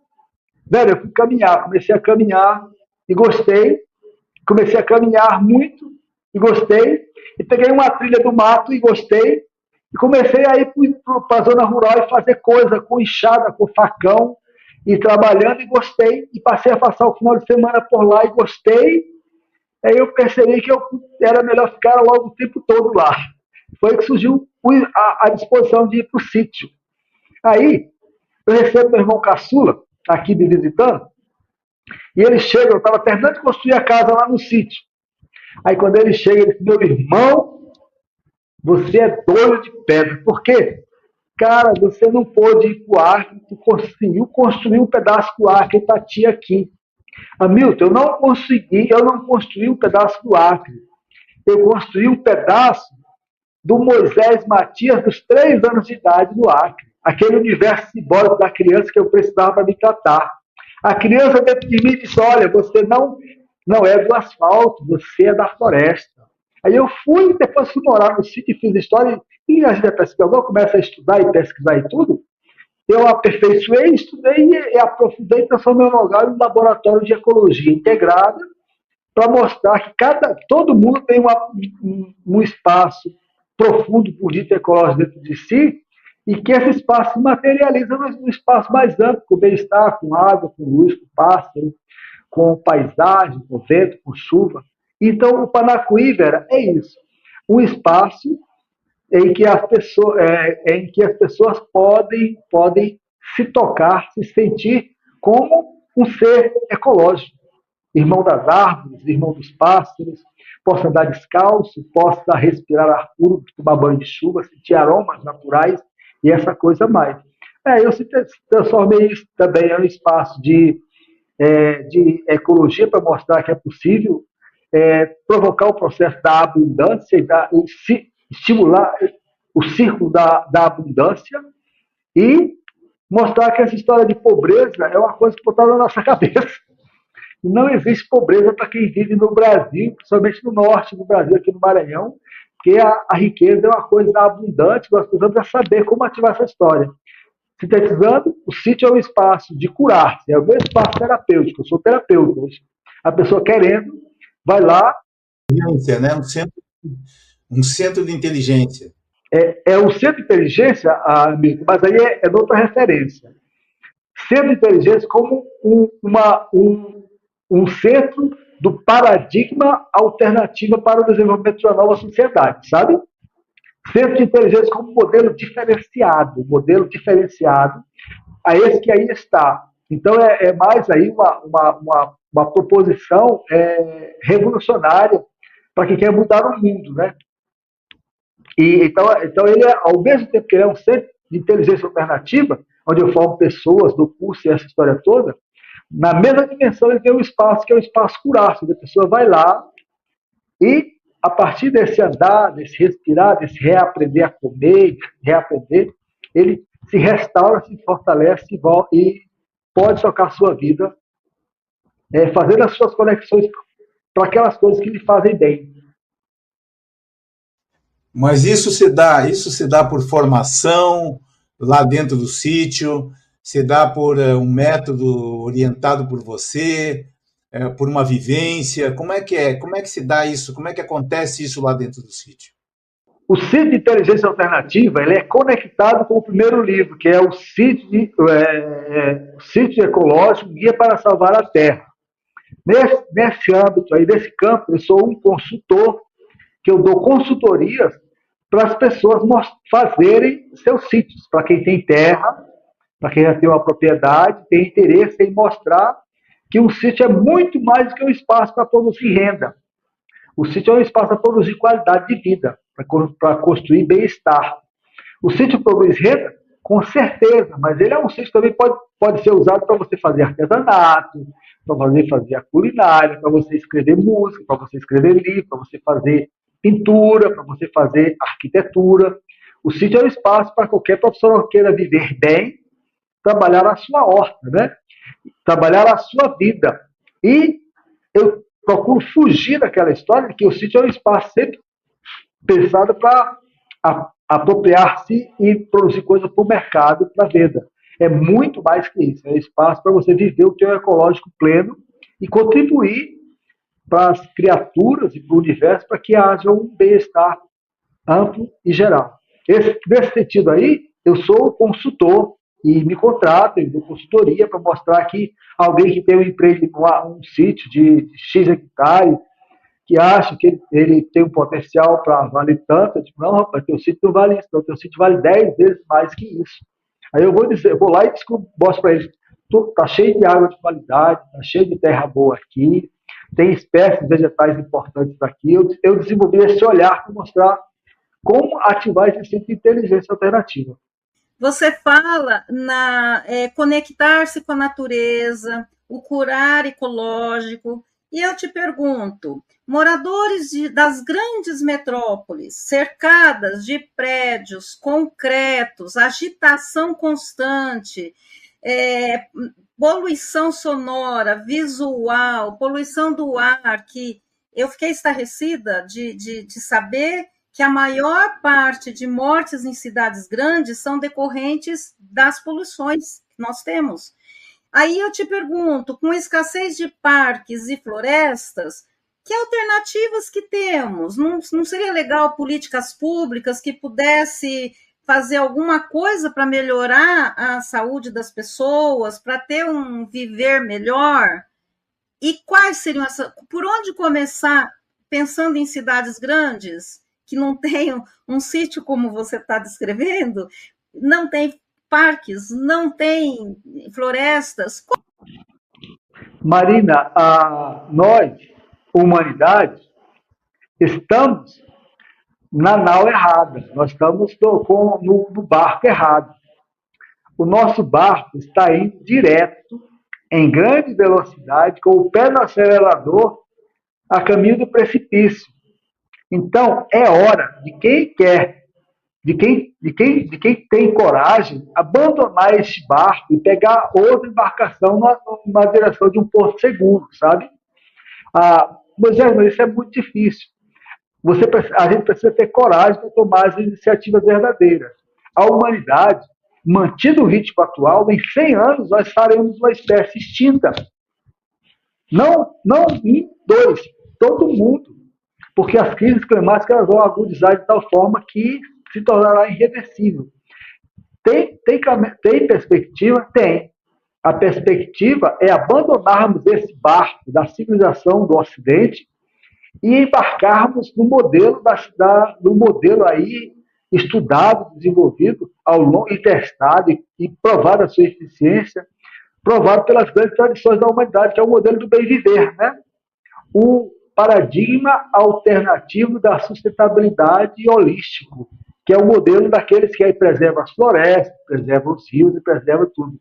Velho, eu fui caminhar, comecei a caminhar e gostei. Comecei a caminhar muito e gostei. E peguei uma trilha do mato e gostei. E comecei a ir para a zona rural e fazer coisa com enxada, com facão, e trabalhando e gostei. E passei a passar o final de semana por lá e gostei. Aí eu percebi que era melhor ficar logo o tempo todo lá. Foi que surgiu a disposição de ir para o sítio. Aí eu recebo meu irmão caçula, aqui me visitando, e ele chega, eu estava terminando de construir a casa lá no sítio. Aí quando ele chega, ele diz, meu irmão, Você é doido de pedra. Por quê? Cara, você não pôde ir para o Acre, tu conseguiu construir um pedaço do Acre para ti aqui. Hamilton, eu não construí um pedaço do Acre. Eu construí um pedaço do Moisés Matias dos 3 anos de idade do Acre. Aquele universo simbólico da criança que eu precisava para me tratar. A criança dentro de mim disse, olha, você não é do asfalto, você é da floresta. Aí eu fui, depois fui morar no sítio e fiz história, e a gente é pesquisador, começa a estudar e pesquisar e tudo. Eu aperfeiçoei, estudei e aprofundei e transformei o lugar em um laboratório de ecologia integrada para mostrar que todo mundo tem um espaço profundo, bonito, ecológico dentro de si e que esse espaço se materializa num espaço mais amplo, com bem-estar, com água, com luz, com pássaro, com paisagem, com vento, com chuva. Então, o Panacuívera é isso, um espaço em que as pessoas podem se tocar, se sentir como um ser ecológico, irmão das árvores, irmão dos pássaros, possa andar descalço, possa respirar ar puro, tomar banho de chuva, sentir aromas naturais e essa coisa mais. Eu transformei isso também em um espaço de ecologia para mostrar que é possível provocar o processo da abundância e estimular o círculo da abundância e mostrar que essa história de pobreza é uma coisa que botaram na nossa cabeça. Não existe pobreza para quem vive no Brasil, principalmente no norte do Brasil, aqui no Maranhão, porque a riqueza é uma coisa abundante, nós precisamos saber como ativar essa história. Sintetizando, o sítio é um espaço de curar-se, é o meu espaço terapêutico, eu sou terapeuta hoje. A pessoa querendo, vai lá. Né? Um centro de inteligência. É um centro de inteligência, amigo, mas aí é outra referência. Centro de inteligência como um centro do paradigma alternativo para o desenvolvimento de uma nova sociedade, sabe? Centro de inteligência como modelo diferenciado a esse que aí está. Então, é mais aí uma proposição revolucionária para quem quer mudar o mundo, né? Então, ele ao mesmo tempo que ele é um centro de inteligência alternativa, onde eu formo pessoas do curso e essa história toda, na mesma dimensão ele tem um espaço que é o espaço curar-se, onde a pessoa vai lá e, a partir desse andar, desse respirar, desse reaprender a comer, reaprender, ele se restaura, se fortalece e pode tocar a sua vida, fazendo as suas conexões para aquelas coisas que lhe fazem bem. Mas isso se dá por formação lá dentro do sítio, se dá por um método orientado por você, por uma vivência. Como é que se dá isso? Como é que acontece isso lá dentro do sítio? O Sítio de Inteligência Alternativa ele é conectado com o primeiro livro, que é o Sítio Ecológico, Guia para Salvar a Terra. Nesse âmbito aí, nesse campo, eu sou um consultor, que eu dou consultorias para as pessoas fazerem seus sítios, para quem tem terra, para quem já tem uma propriedade, tem interesse em mostrar que um sítio é muito mais do que um espaço para produzir renda. O sítio é um espaço para produzir qualidade de vida, para construir bem-estar. O sítio produz renda? Com certeza, mas ele é um sítio que também pode ser usado para você fazer artesanato, para você fazer a culinária, para você escrever música, para você escrever livro, para você fazer pintura, para você fazer arquitetura. O sítio é um espaço para qualquer profissional que queira viver bem, trabalhar a sua horta, né? Trabalhar a sua vida. E eu procuro fugir daquela história de que o sítio é um espaço sempre pensado para apropriar-se e produzir coisas para o mercado, para a venda. É muito mais que isso. É um espaço para você viver o teu ecológico pleno e contribuir para as criaturas e para o universo para que haja um bem-estar amplo e geral. Nesse sentido aí, eu sou consultor e me contrato, eu dou consultoria para mostrar que alguém que tem um empreendimento, um sítio de X hectares, que acha que ele tem um potencial para valer tanto, eu digo, não, rapaz, teu sítio não vale isso, não, teu sítio vale 10 vezes mais que isso. Aí eu vou lá e mostro para eles, está cheio de água de qualidade, está cheio de terra boa aqui, tem espécies vegetais importantes aqui. Eu desenvolvi esse olhar para mostrar como ativar esse instinto de inteligência alternativa. Você fala na conectar-se com a natureza, o curar ecológico, e eu te pergunto, moradores das grandes metrópoles, cercadas de prédios concretos, agitação constante, poluição sonora, visual, poluição do ar, que eu fiquei estarrecida de saber que a maior parte de mortes em cidades grandes são decorrentes das poluições que nós temos. Aí eu te pergunto, com escassez de parques e florestas, que alternativas que temos? Não seria legal políticas públicas que pudesse fazer alguma coisa para melhorar a saúde das pessoas, para ter um viver melhor? E quais seriam por onde começar, pensando em cidades grandes, que não tem um sítio como você está descrevendo, não tem parques, não tem florestas? Marina, nós, humanidade, estamos na nau errada, nós estamos no barco errado. O nosso barco está indo direto, em grande velocidade, com o pé no acelerador, a caminho do precipício. Então, é hora de quem quer, de quem tem coragem, abandonar este barco e pegar outra embarcação na direção de um porto seguro, sabe? Mas isso é muito difícil. A gente precisa ter coragem para tomar as iniciativas verdadeiras. A humanidade, mantido o ritmo atual, em 100 anos nós faremos uma espécie extinta. Não em 2, todo mundo. Porque as crises climáticas elas vão agudizar de tal forma que se tornará irreversível. Tem perspectiva? Tem. A perspectiva é abandonarmos esse barco da civilização do Ocidente e embarcarmos no modelo no modelo aí estudado, desenvolvido ao longo e testado e provado a sua eficiência, provado pelas grandes tradições da humanidade, que é o modelo do bem viver, né? O paradigma alternativo da sustentabilidade holístico, que é o modelo daqueles que aí preservam as florestas, preservam os rios e preservam tudo.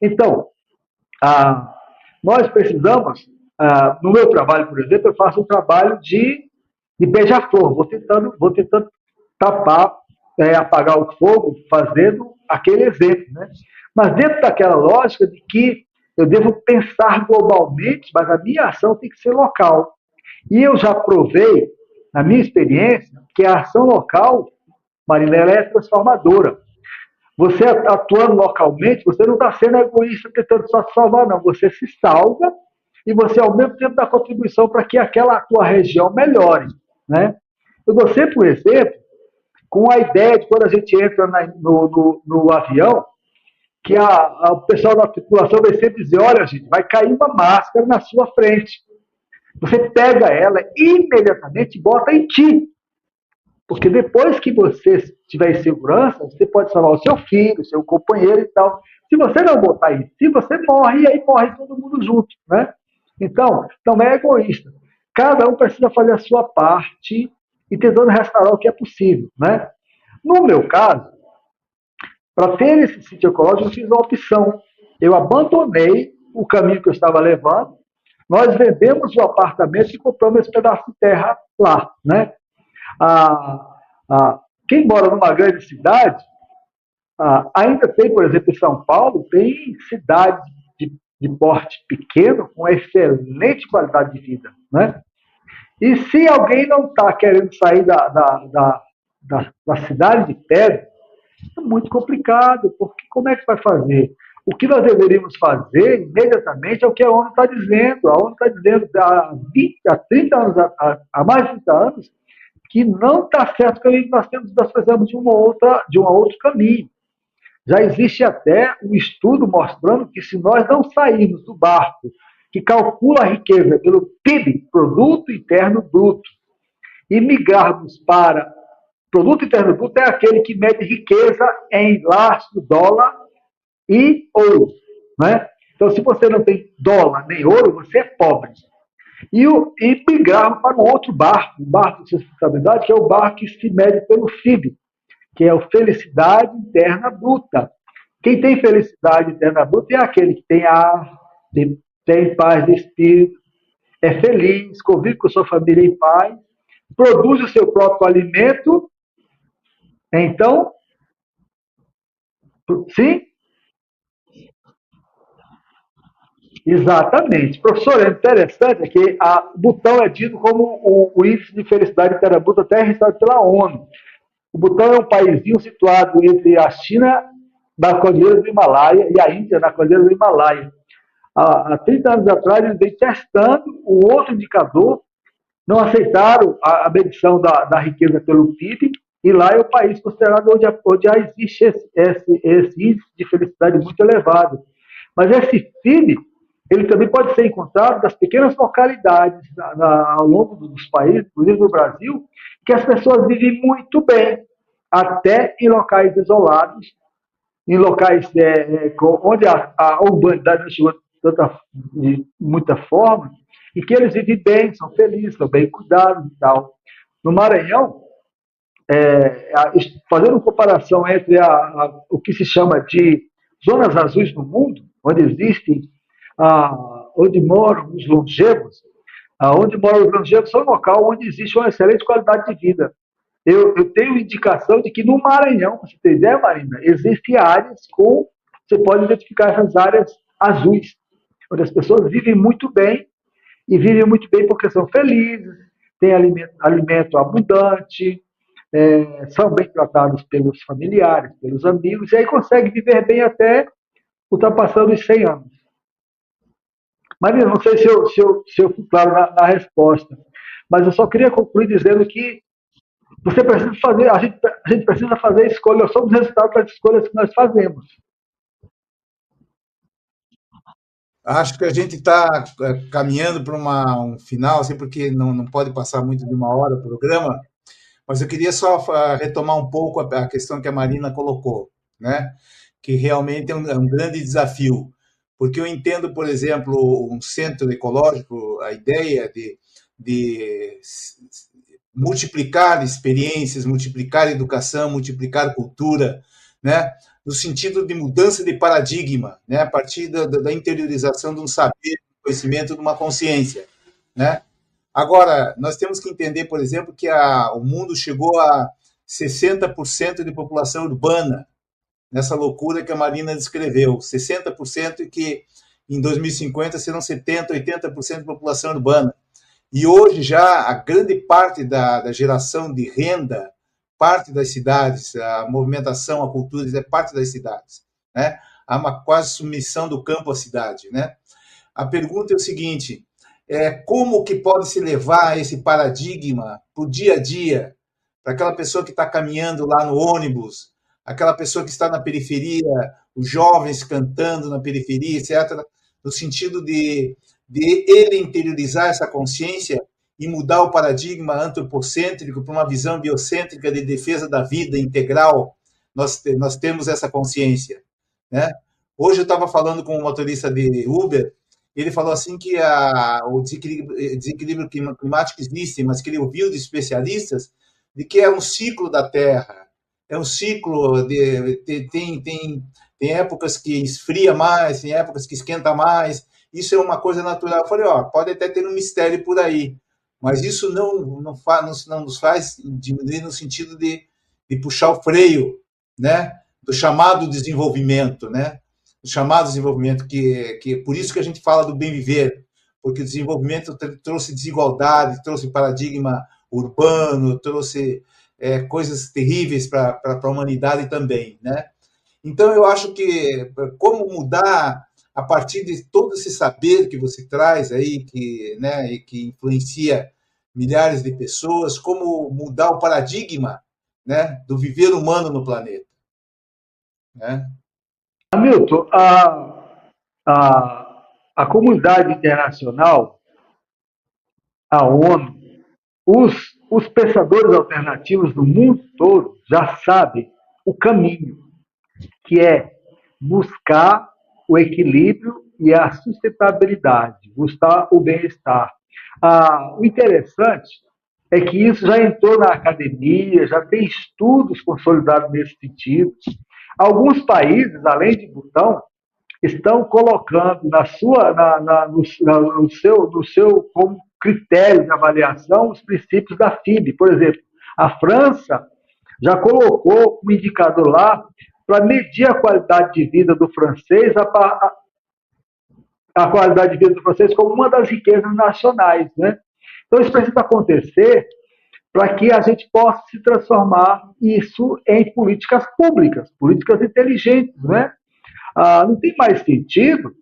Então, nós precisamos, no meu trabalho, por exemplo, eu faço um trabalho de beija-flor, vou tentando tapar, apagar o fogo, fazendo aquele exemplo, né? Mas dentro daquela lógica de que eu devo pensar globalmente, mas a minha ação tem que ser local. E eu já provei, na minha experiência, que a ação local, Marina, ela é transformadora. Você atuando localmente, você não está sendo egoísta tentando só se salvar, não. Você se salva e você, ao mesmo tempo, dá contribuição para que aquela tua região melhore, né? Eu dou sempre um exemplo com a ideia de quando a gente entra no avião, que o pessoal da tripulação vai sempre dizer, olha, gente, vai cair uma máscara na sua frente. Você pega ela imediatamente e bota em ti. Porque depois que você estiver em segurança, você pode salvar o seu filho, o seu companheiro e tal. Se você não botar em si, você morre e aí morre todo mundo junto, né? Então, não é egoísta. Cada um precisa fazer a sua parte e tentando restaurar o que é possível, né? No meu caso, para ter esse sítio ecológico, eu fiz uma opção. Eu abandonei o caminho que eu estava levando, nós vendemos o apartamento e compramos esse pedaço de terra lá, né? Quem mora numa grande cidade, ainda tem, por exemplo, em São Paulo, tem cidades de porte pequeno com excelente qualidade de vida, né? E se alguém não está querendo sair da cidade de pedra, é muito complicado, porque como é que vai fazer? O que nós deveríamos fazer imediatamente é o que a ONU está dizendo. A ONU está dizendo há 30 anos, há mais de 30 anos, que não está certo o caminho que nós precisamos de um outro caminho. Já existe até um estudo mostrando que se nós não sairmos do barco que calcula a riqueza pelo PIB, Produto Interno Bruto, e migrarmos para Produto Interno Bruto é aquele que mede riqueza em lastro, dólar e ouro, né? Então, se você não tem dólar nem ouro, você é pobre. e migraram para um outro barco, um barco de sustentabilidade, que é o barco que se mede pelo FIB, que é o Felicidade Interna Bruta. Quem tem felicidade interna bruta é aquele que tem ar, tem paz de espírito, é feliz, convive com sua família em paz, produz o seu próprio alimento. Então, sim, exatamente. Professor, é interessante que o Butão é dito como o índice de felicidade interna bruta até registrado pela ONU. O Butão é um paísinho situado entre a China, na Cordilheira do Himalaia, e a Índia, na Cordilheira do Himalaia. Há 30 anos atrás, eles vêm testando um outro indicador, não aceitaram a medição da riqueza pelo PIB, e lá é o país considerado onde já existe esse índice de felicidade muito elevado. Mas esse PIB, ele também pode ser encontrado nas pequenas localidades ao longo dos países, inclusive no Brasil, que as pessoas vivem muito bem, até em locais isolados, em locais onde a urbanidade não chegou de muita forma, e que eles vivem bem, são felizes, são bem cuidados e tal. No Maranhão, fazendo comparação entre o que se chama de zonas azuis no mundo, onde existem, onde moram os longevos, onde moram os longevos são um local onde existe uma excelente qualidade de vida. Eu tenho indicação de que no Maranhão, você tem ideia, Marina, existem áreas você pode identificar essas áreas azuis, onde as pessoas vivem muito bem, e vivem muito bem porque são felizes, têm alimento abundante, são bem tratados pelos familiares, pelos amigos, e aí conseguem viver bem até ultrapassando os 100 anos. Marina, não sei se eu fui claro na resposta, mas eu só queria concluir dizendo que você precisa fazer, a gente precisa fazer escolha, nós somos resultado das escolhas que nós fazemos. Acho que a gente está caminhando para um final, assim, porque não pode passar muito de 1 hora o programa, mas eu queria só retomar um pouco a questão que a Marina colocou, né? Que realmente é um grande desafio, porque eu entendo, por exemplo, um centro ecológico, a ideia de multiplicar experiências, multiplicar educação, multiplicar cultura, né? No sentido de mudança de paradigma, né? A partir da interiorização de um saber, de um conhecimento, de uma consciência, né? Agora, nós temos que entender, por exemplo, que o mundo chegou a 60% de população urbana, nessa loucura que a Marina descreveu, 60% e que em 2050 serão 70%, 80% de população urbana. E hoje já a grande parte da geração de renda parte das cidades, a movimentação, a cultura é parte das cidades, né? Há uma quase submissão do campo à cidade, né? A pergunta é o seguinte, como que pode se levar esse paradigma para o dia a dia, para aquela pessoa que está caminhando lá no ônibus, aquela pessoa que está na periferia, os jovens cantando na periferia, etc., no sentido de ele interiorizar essa consciência e mudar o paradigma antropocêntrico para uma visão biocêntrica de defesa da vida integral. Nós temos essa consciência, né? Hoje eu estava falando com um motorista de Uber, ele falou assim que o desequilíbrio climático existe, mas que ele ouviu de especialistas de que é um ciclo da Terra, é um ciclo, tem épocas que esfria mais, tem épocas que esquenta mais, isso é uma coisa natural. Eu falei, pode até ter um mistério por aí, mas isso não nos faz diminuir no sentido de puxar o freio, né, do chamado desenvolvimento, né, do chamado desenvolvimento, que por isso que a gente fala do bem viver, porque o desenvolvimento trouxe desigualdade, trouxe paradigma urbano, trouxe coisas terríveis para a humanidade também, né? Então eu acho que como mudar a partir de todo esse saber que você traz aí, né, e que influencia milhares de pessoas, como mudar o paradigma, né, do viver humano no planeta, né? Hamilton, a comunidade internacional, a ONU, os pensadores alternativos do mundo todo já sabem o caminho, que é buscar o equilíbrio e a sustentabilidade, buscar o bem-estar. O interessante é que isso já entrou na academia, já tem estudos consolidados nesse sentido. Alguns países, além de Butão, estão colocando no seu como critério de avaliação os princípios da FIB. Por exemplo, a França já colocou um indicador lá para medir a qualidade de vida do francês, a qualidade de vida do francês como uma das riquezas nacionais, né? Então isso precisa acontecer para que a gente possa se transformar isso em políticas públicas, políticas inteligentes, né? Não tem mais sentido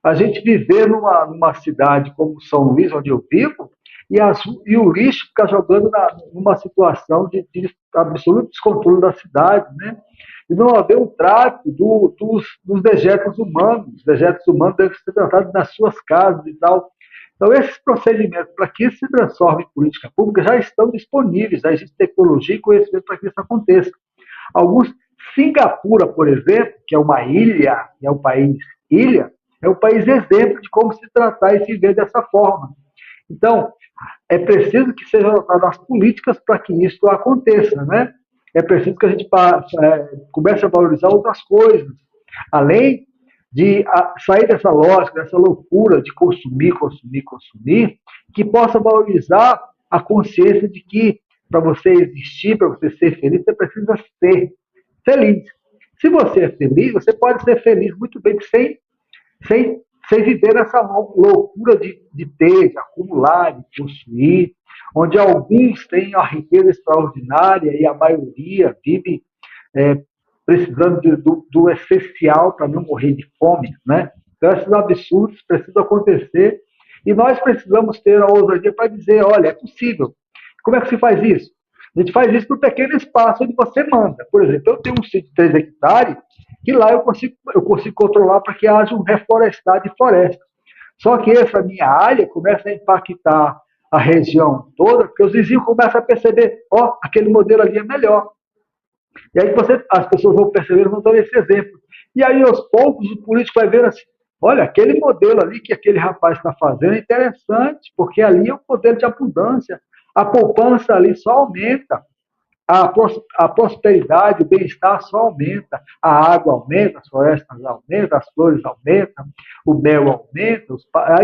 a gente viver numa cidade como São Luís, onde eu vivo, e o lixo ficar jogando numa situação de absoluto descontrole da cidade, né? E não haver um trato dos dejetos humanos. Os dejetos humanos devem ser tratados nas suas casas e tal. Então, esses procedimentos, para que isso se transforme em política pública, já estão disponíveis, já existe tecnologia e conhecimento para que isso aconteça. Alguns, Singapura, por exemplo, que é uma ilha, é um país ilha, é um país exemplo de como se tratar e se ver dessa forma. Então, é preciso que sejam adotadas as políticas para que isso aconteça, né? É preciso que a gente comece a valorizar outras coisas, além de sair dessa lógica, dessa loucura de consumir, consumir, consumir, que possa valorizar a consciência de que para você existir, para você ser feliz, você precisa ser feliz. Se você é feliz, você pode ser feliz muito bem sem viver nessa loucura de ter, de acumular, de possuir, onde alguns têm a riqueza extraordinária e a maioria vive precisando do essencial para não morrer de fome, né? Então, esses absurdos precisam acontecer e nós precisamos ter a ousadia para dizer, olha, é possível. Como é que se faz isso? A gente faz isso no pequeno espaço onde você manda. Por exemplo, eu tenho um sítio de 3 hectares que lá eu consigo controlar para que haja um reflorestar de floresta. Só que essa minha área começa a impactar a região toda, porque os vizinhos começam a perceber, aquele modelo ali é melhor. E aí as pessoas vão perceber, vão dar esse exemplo. E aí, aos poucos, o político vai ver assim, olha, aquele modelo ali que aquele rapaz está fazendo é interessante, porque ali é um modelo de abundância. A poupança ali só aumenta. A prosperidade, o bem-estar só aumenta. A água aumenta, as florestas aumentam, as flores aumentam, o mel aumenta,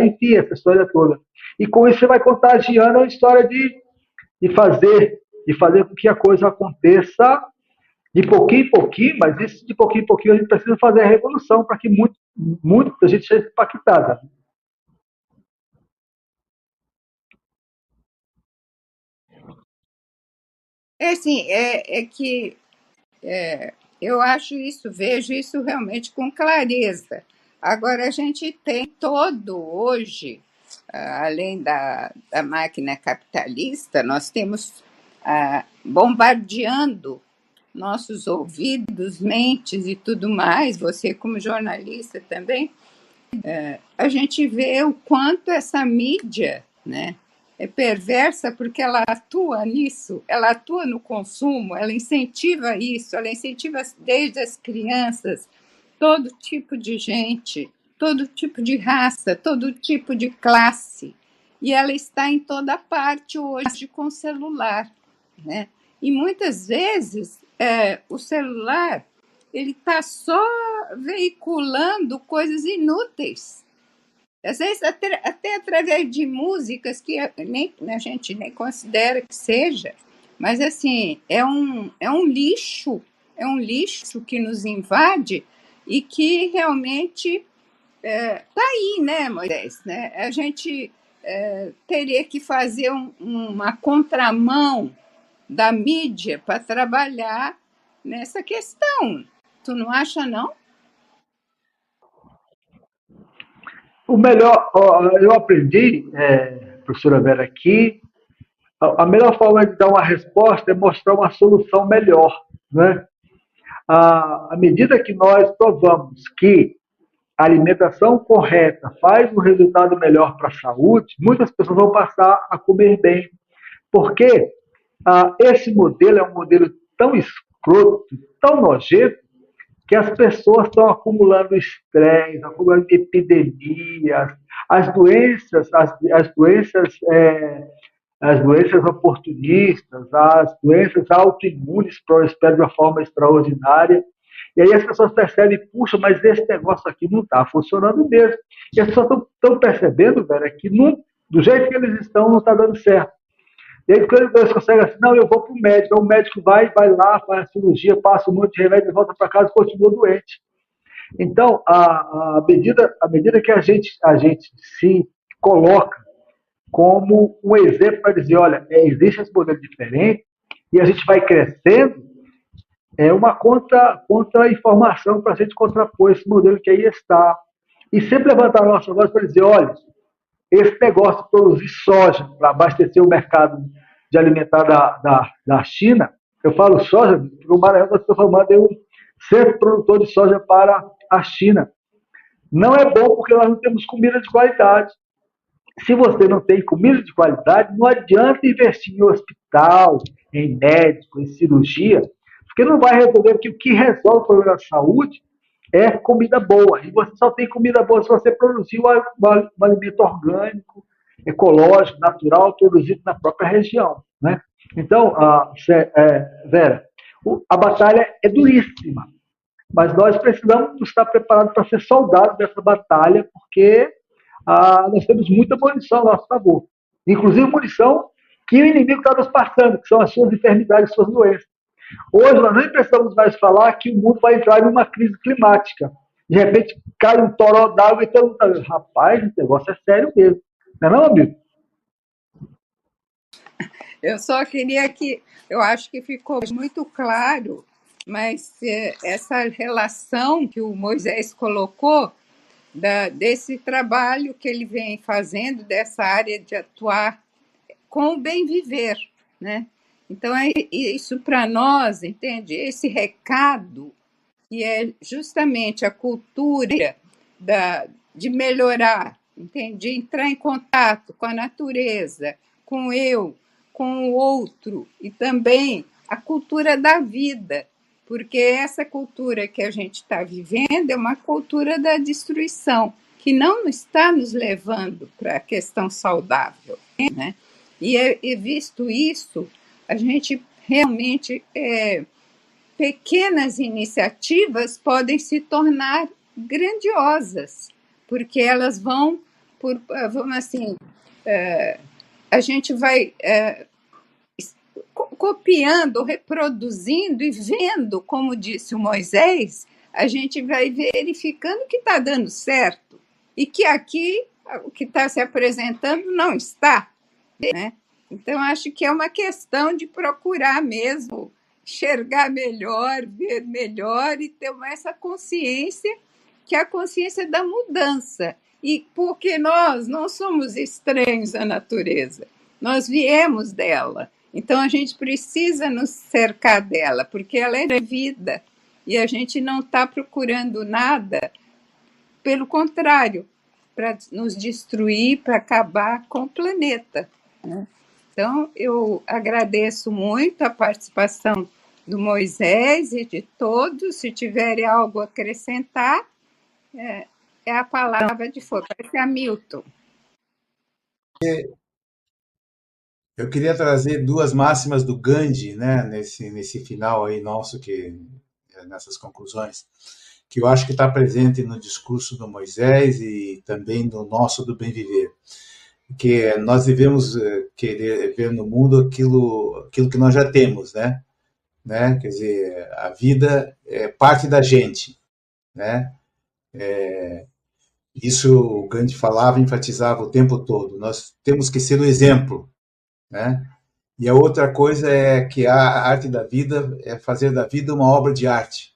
enfim, essa história toda. E com isso você vai contagiando a história de fazer com que a coisa aconteça de pouquinho em pouquinho, mas isso de pouquinho em pouquinho a gente precisa fazer a revolução para que muita gente seja impactada. Assim, que eu acho isso, vejo isso realmente com clareza. Agora, a gente tem hoje, além da máquina capitalista, nós temos bombardeando nossos ouvidos, mentes e tudo mais, você como jornalista também, a gente vê o quanto essa mídia, né, é perversa porque ela atua nisso, ela atua no consumo, ela incentiva isso, ela incentiva desde as crianças, todo tipo de gente, todo tipo de raça, todo tipo de classe. E ela está em toda parte hoje com celular, né? E muitas vezes o celular ele está só veiculando coisas inúteis. Às vezes até através de músicas que a gente nem considera que seja, mas assim, é um lixo que nos invade e que realmente está aí, né, Moisés? Né? A gente teria que fazer uma contramão da mídia para trabalhar nessa questão. Tu não acha, não? O melhor, eu aprendi, professora Vera, que a melhor forma de dar uma resposta é mostrar uma solução melhor, né? À medida que nós provamos que a alimentação correta faz um resultado melhor para a saúde, muitas pessoas vão passar a comer bem. Porque esse modelo é um modelo tão escroto, tão nojento, que as pessoas estão acumulando estresse, acumulando epidemias, as doenças, as doenças oportunistas, as doenças autoimunes prosperam de uma forma extraordinária. E aí as pessoas percebem, puxa, mas esse negócio aqui não está funcionando mesmo. E as pessoas estão percebendo, velho, que não, do jeito que eles estão, não está dando certo. E aí quando eles conseguem assim, não, eu vou para o médico. Aí o médico vai lá, faz a cirurgia, passa um monte de remédio, volta para casa e continua doente. Então, à medida que a gente se coloca como um exemplo para dizer, olha, existe esse modelo diferente e a gente vai crescendo, é uma contra-informação para a gente contrapor esse modelo que aí está. E sempre levantar a nossa voz para dizer, olha, esse negócio de produzir soja para abastecer o mercado de alimentar da China, eu falo soja, porque o Maranhão está se transformando em um centro produtor de soja para a China. Não é bom porque nós não temos comida de qualidade. Se você não tem comida de qualidade, não adianta investir em hospital, em médico, em cirurgia, porque não vai resolver, porque o que resolve o problema da saúde é comida boa. E você só tem comida boa se você produzir um alimento orgânico, ecológico, natural, produzido na própria região. Né? Então, Vera, a batalha é duríssima, mas nós precisamos estar preparados para ser soldados dessa batalha, porque nós temos muita munição a nosso favor. Inclusive munição que o inimigo está nos passando, que são as suas enfermidades, as suas doenças. Hoje nós nem precisamos mais falar que o mundo vai entrar em uma crise climática. De repente cai um toró d'água e todo mundo está dizendo, rapaz, esse negócio é sério mesmo. Não é não, amigo? Eu só queria eu acho que ficou muito claro, mas essa relação que o Moisés colocou desse trabalho que ele vem fazendo, dessa área de atuar com o bem viver, né? Então, isso para nós, entende? Esse recado, que é justamente a cultura de melhorar, entende? De entrar em contato com a natureza, com com o outro, e também a cultura da vida, porque essa cultura que a gente está vivendo é uma cultura da destruição, que não está nos levando para a questão saudável, né? E visto isso, a gente realmente, pequenas iniciativas podem se tornar grandiosas, porque elas vamos assim, a gente vai copiando, reproduzindo e vendo, como disse o Moisés, a gente vai verificando que está dando certo e que aqui o que está se apresentando não está, né? Então, acho que é uma questão de procurar mesmo enxergar melhor, ver melhor e ter essa consciência, que é a consciência da mudança. E porque nós não somos estranhos à natureza, nós viemos dela. Então, a gente precisa nos cercar dela, porque ela é vida. E a gente não está procurando nada, pelo contrário, para nos destruir, para acabar com o planeta, né? Então, eu agradeço muito a participação do Moisés e de todos. Se tiverem algo a acrescentar, é a palavra de fogo. Parece Hamilton. Eu queria trazer duas máximas do Gandhi, né, nesse final aí nosso, nessas conclusões, que eu acho que está presente no discurso do Moisés e também no nosso do bem viver. Que nós devemos querer ver no mundo aquilo que nós já temos, né? Quer dizer, a vida é parte da gente, né? Isso o Gandhi falava, enfatizava o tempo todo. Nós temos que ser o exemplo, né? E a outra coisa é que a arte da vida é fazer da vida uma obra de arte,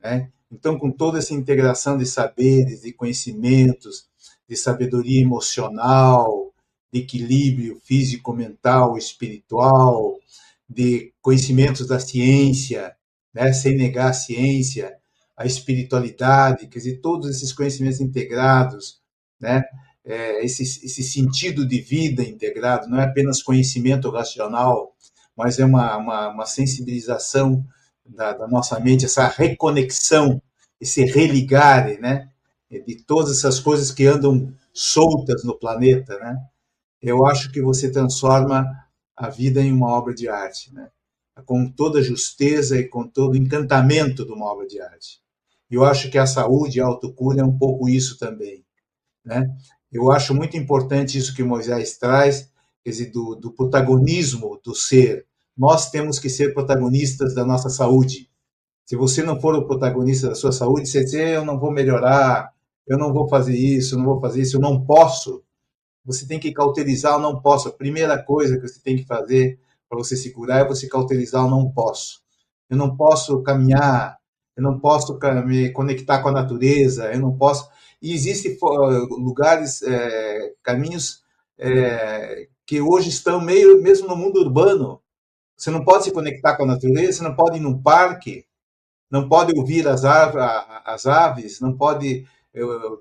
né? Então, com toda essa integração de saberes, de conhecimentos, de sabedoria emocional, de equilíbrio físico, mental, espiritual, de conhecimentos da ciência, né, sem negar a ciência, a espiritualidade, quer dizer, todos esses conhecimentos integrados, né, esse sentido de vida integrado, não é apenas conhecimento racional, mas é uma sensibilização da nossa mente, essa reconexão, esse religar, né, de todas essas coisas que andam soltas no planeta, né? Eu acho que você transforma a vida em uma obra de arte, né? Com toda a justeza e com todo o encantamento de uma obra de arte. Eu acho que a saúde e a autocura é um pouco isso também, né? Eu acho muito importante isso que Moisés traz, quer dizer, do protagonismo do ser. Nós temos que ser protagonistas da nossa saúde. Se você não for o protagonista da sua saúde, você diz, eu não vou melhorar, eu não vou fazer isso, eu não vou fazer isso, eu não posso. Você tem que cauterizar o não posso. A primeira coisa que você tem que fazer para você se curar é você cauterizar o não posso. Eu não posso caminhar, eu não posso me conectar com a natureza, eu não posso. E existem lugares, caminhos que hoje estão meio mesmo no mundo urbano. Você não pode se conectar com a natureza, você não pode ir num parque, não pode ouvir as aves, não pode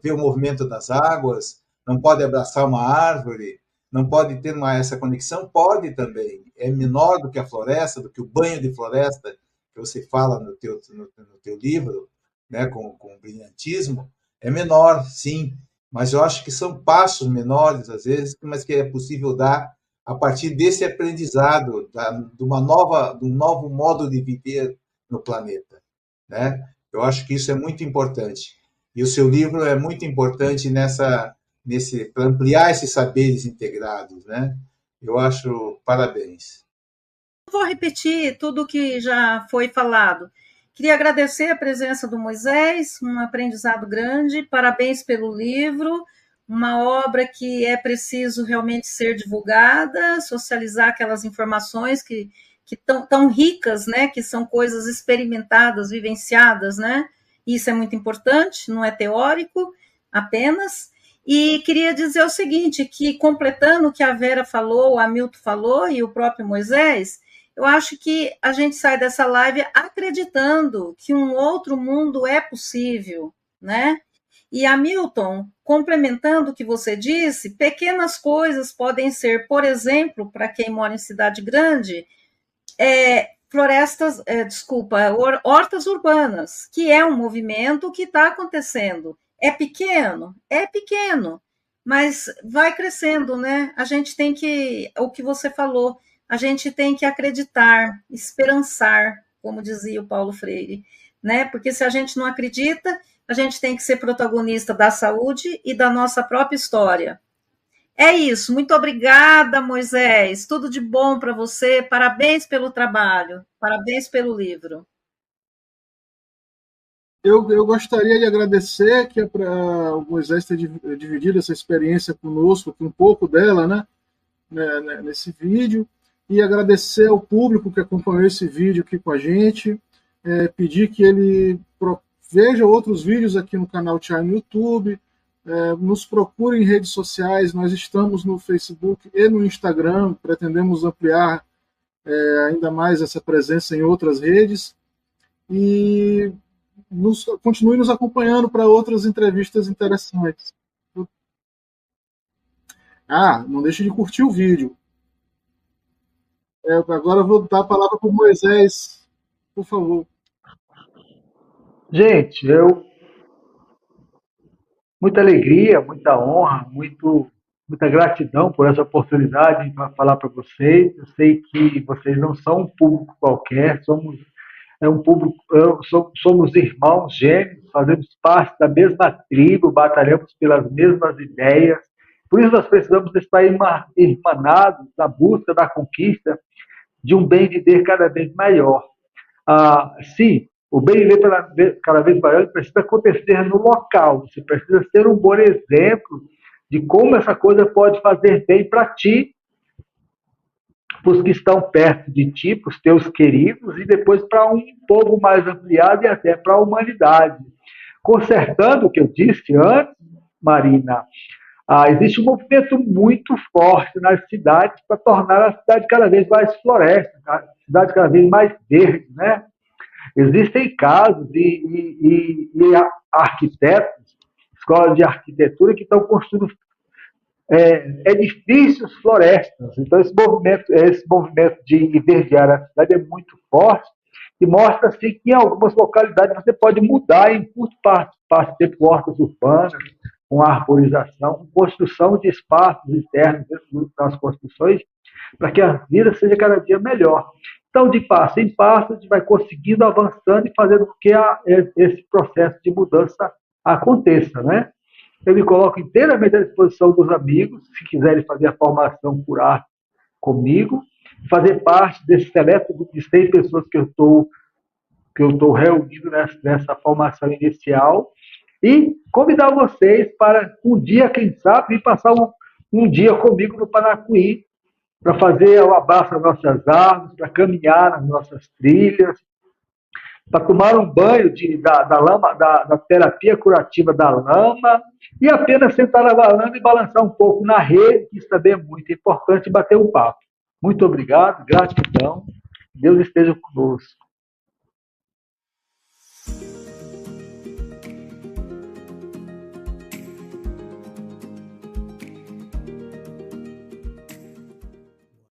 ver o movimento das águas, não pode abraçar uma árvore, não pode ter essa conexão? Pode também. É menor do que a floresta, do que o banho de floresta que você fala no teu livro, né, com brilhantismo. É menor, sim, mas eu acho que são passos menores, às vezes, mas que é possível dar a partir desse aprendizado, de um novo modo de viver no planeta, né? Eu acho que isso é muito importante. E o seu livro é muito importante para ampliar esses saberes integrados, né? Eu acho parabéns. Vou repetir tudo que já foi falado. Queria agradecer a presença do Moisés, um aprendizado grande, parabéns pelo livro, uma obra que é preciso realmente ser divulgada, socializar aquelas informações que estão tão ricas, né, que são coisas experimentadas, vivenciadas, né? Isso é muito importante, não é teórico apenas. E queria dizer o seguinte, que completando o que a Vera falou, o Hamilton falou e o próprio Moisés, eu acho que a gente sai dessa live acreditando que um outro mundo é possível, né? E Hamilton, complementando o que você disse, pequenas coisas podem ser, por exemplo, para quem mora em cidade grande, hortas urbanas, que é um movimento que está acontecendo. É pequeno, mas vai crescendo, né? A gente tem que, o que você falou, a gente tem que acreditar, esperançar, como dizia o Paulo Freire, né? Porque se a gente não acredita, a gente tem que ser protagonista da saúde e da nossa própria história. É isso, muito obrigada, Moisés, tudo de bom para você, parabéns pelo trabalho, parabéns pelo livro. Eu gostaria de agradecer que o Moisés ter dividido essa experiência conosco, um pouco dela, né, nesse vídeo, e agradecer ao público que acompanhou esse vídeo aqui com a gente, pedir que ele veja outros vídeos aqui no canal Chai no YouTube, nos procure em redes sociais, nós estamos no Facebook e no Instagram, pretendemos ampliar ainda mais essa presença em outras redes, e continue nos acompanhando para outras entrevistas interessantes. Não deixe de curtir o vídeo. Agora eu vou dar a palavra para o Moisés, por favor. Gente, muita alegria, muita honra, muita gratidão por essa oportunidade para falar para vocês. Eu sei que vocês não são um público qualquer, somos irmãos gêmeos, fazemos parte da mesma tribo, batalhamos pelas mesmas ideias. Por isso nós precisamos estar irmanados na busca da conquista de um bem viver cada vez maior. Sim, o bem viver cada vez maior precisa acontecer no local. Você precisa ser um bom exemplo de como essa coisa pode fazer bem para ti, para os que estão perto de ti, para os teus queridos, e depois para um povo mais ampliado e até para a humanidade. Consertando o que eu disse antes, Marina, existe um movimento muito forte nas cidades para tornar a cidade cada vez mais floresta, a cidade cada vez mais verde, né? Existem casos e arquitetos, escolas de arquitetura que estão construindo edifícios florestas. Então, esse movimento de verdear a cidade é muito forte e mostra assim, que em algumas localidades você pode mudar em curto tempo hortas urbanas, com arborização, com construção de espaços internos dentro das construções, para que a vida seja cada dia melhor. Então, de passo em passo, a gente vai conseguindo, avançando e fazendo com que esse processo de mudança aconteça, né? Eu me coloco inteiramente à disposição dos amigos, se quiserem fazer a formação por arte comigo, fazer parte desse seleto grupo de 100 pessoas que eu estou reunindo nessa formação inicial, e convidar vocês para um dia, quem sabe, vir passar um dia comigo no Panacuí, para fazer o abraço às nossas árvores, para caminhar nas nossas trilhas, para tomar um banho da terapia curativa da lama, e apenas sentar na varanda e balançar um pouco na rede, que isso também é muito importante, bater um papo. Muito obrigado, gratidão, Deus esteja conosco.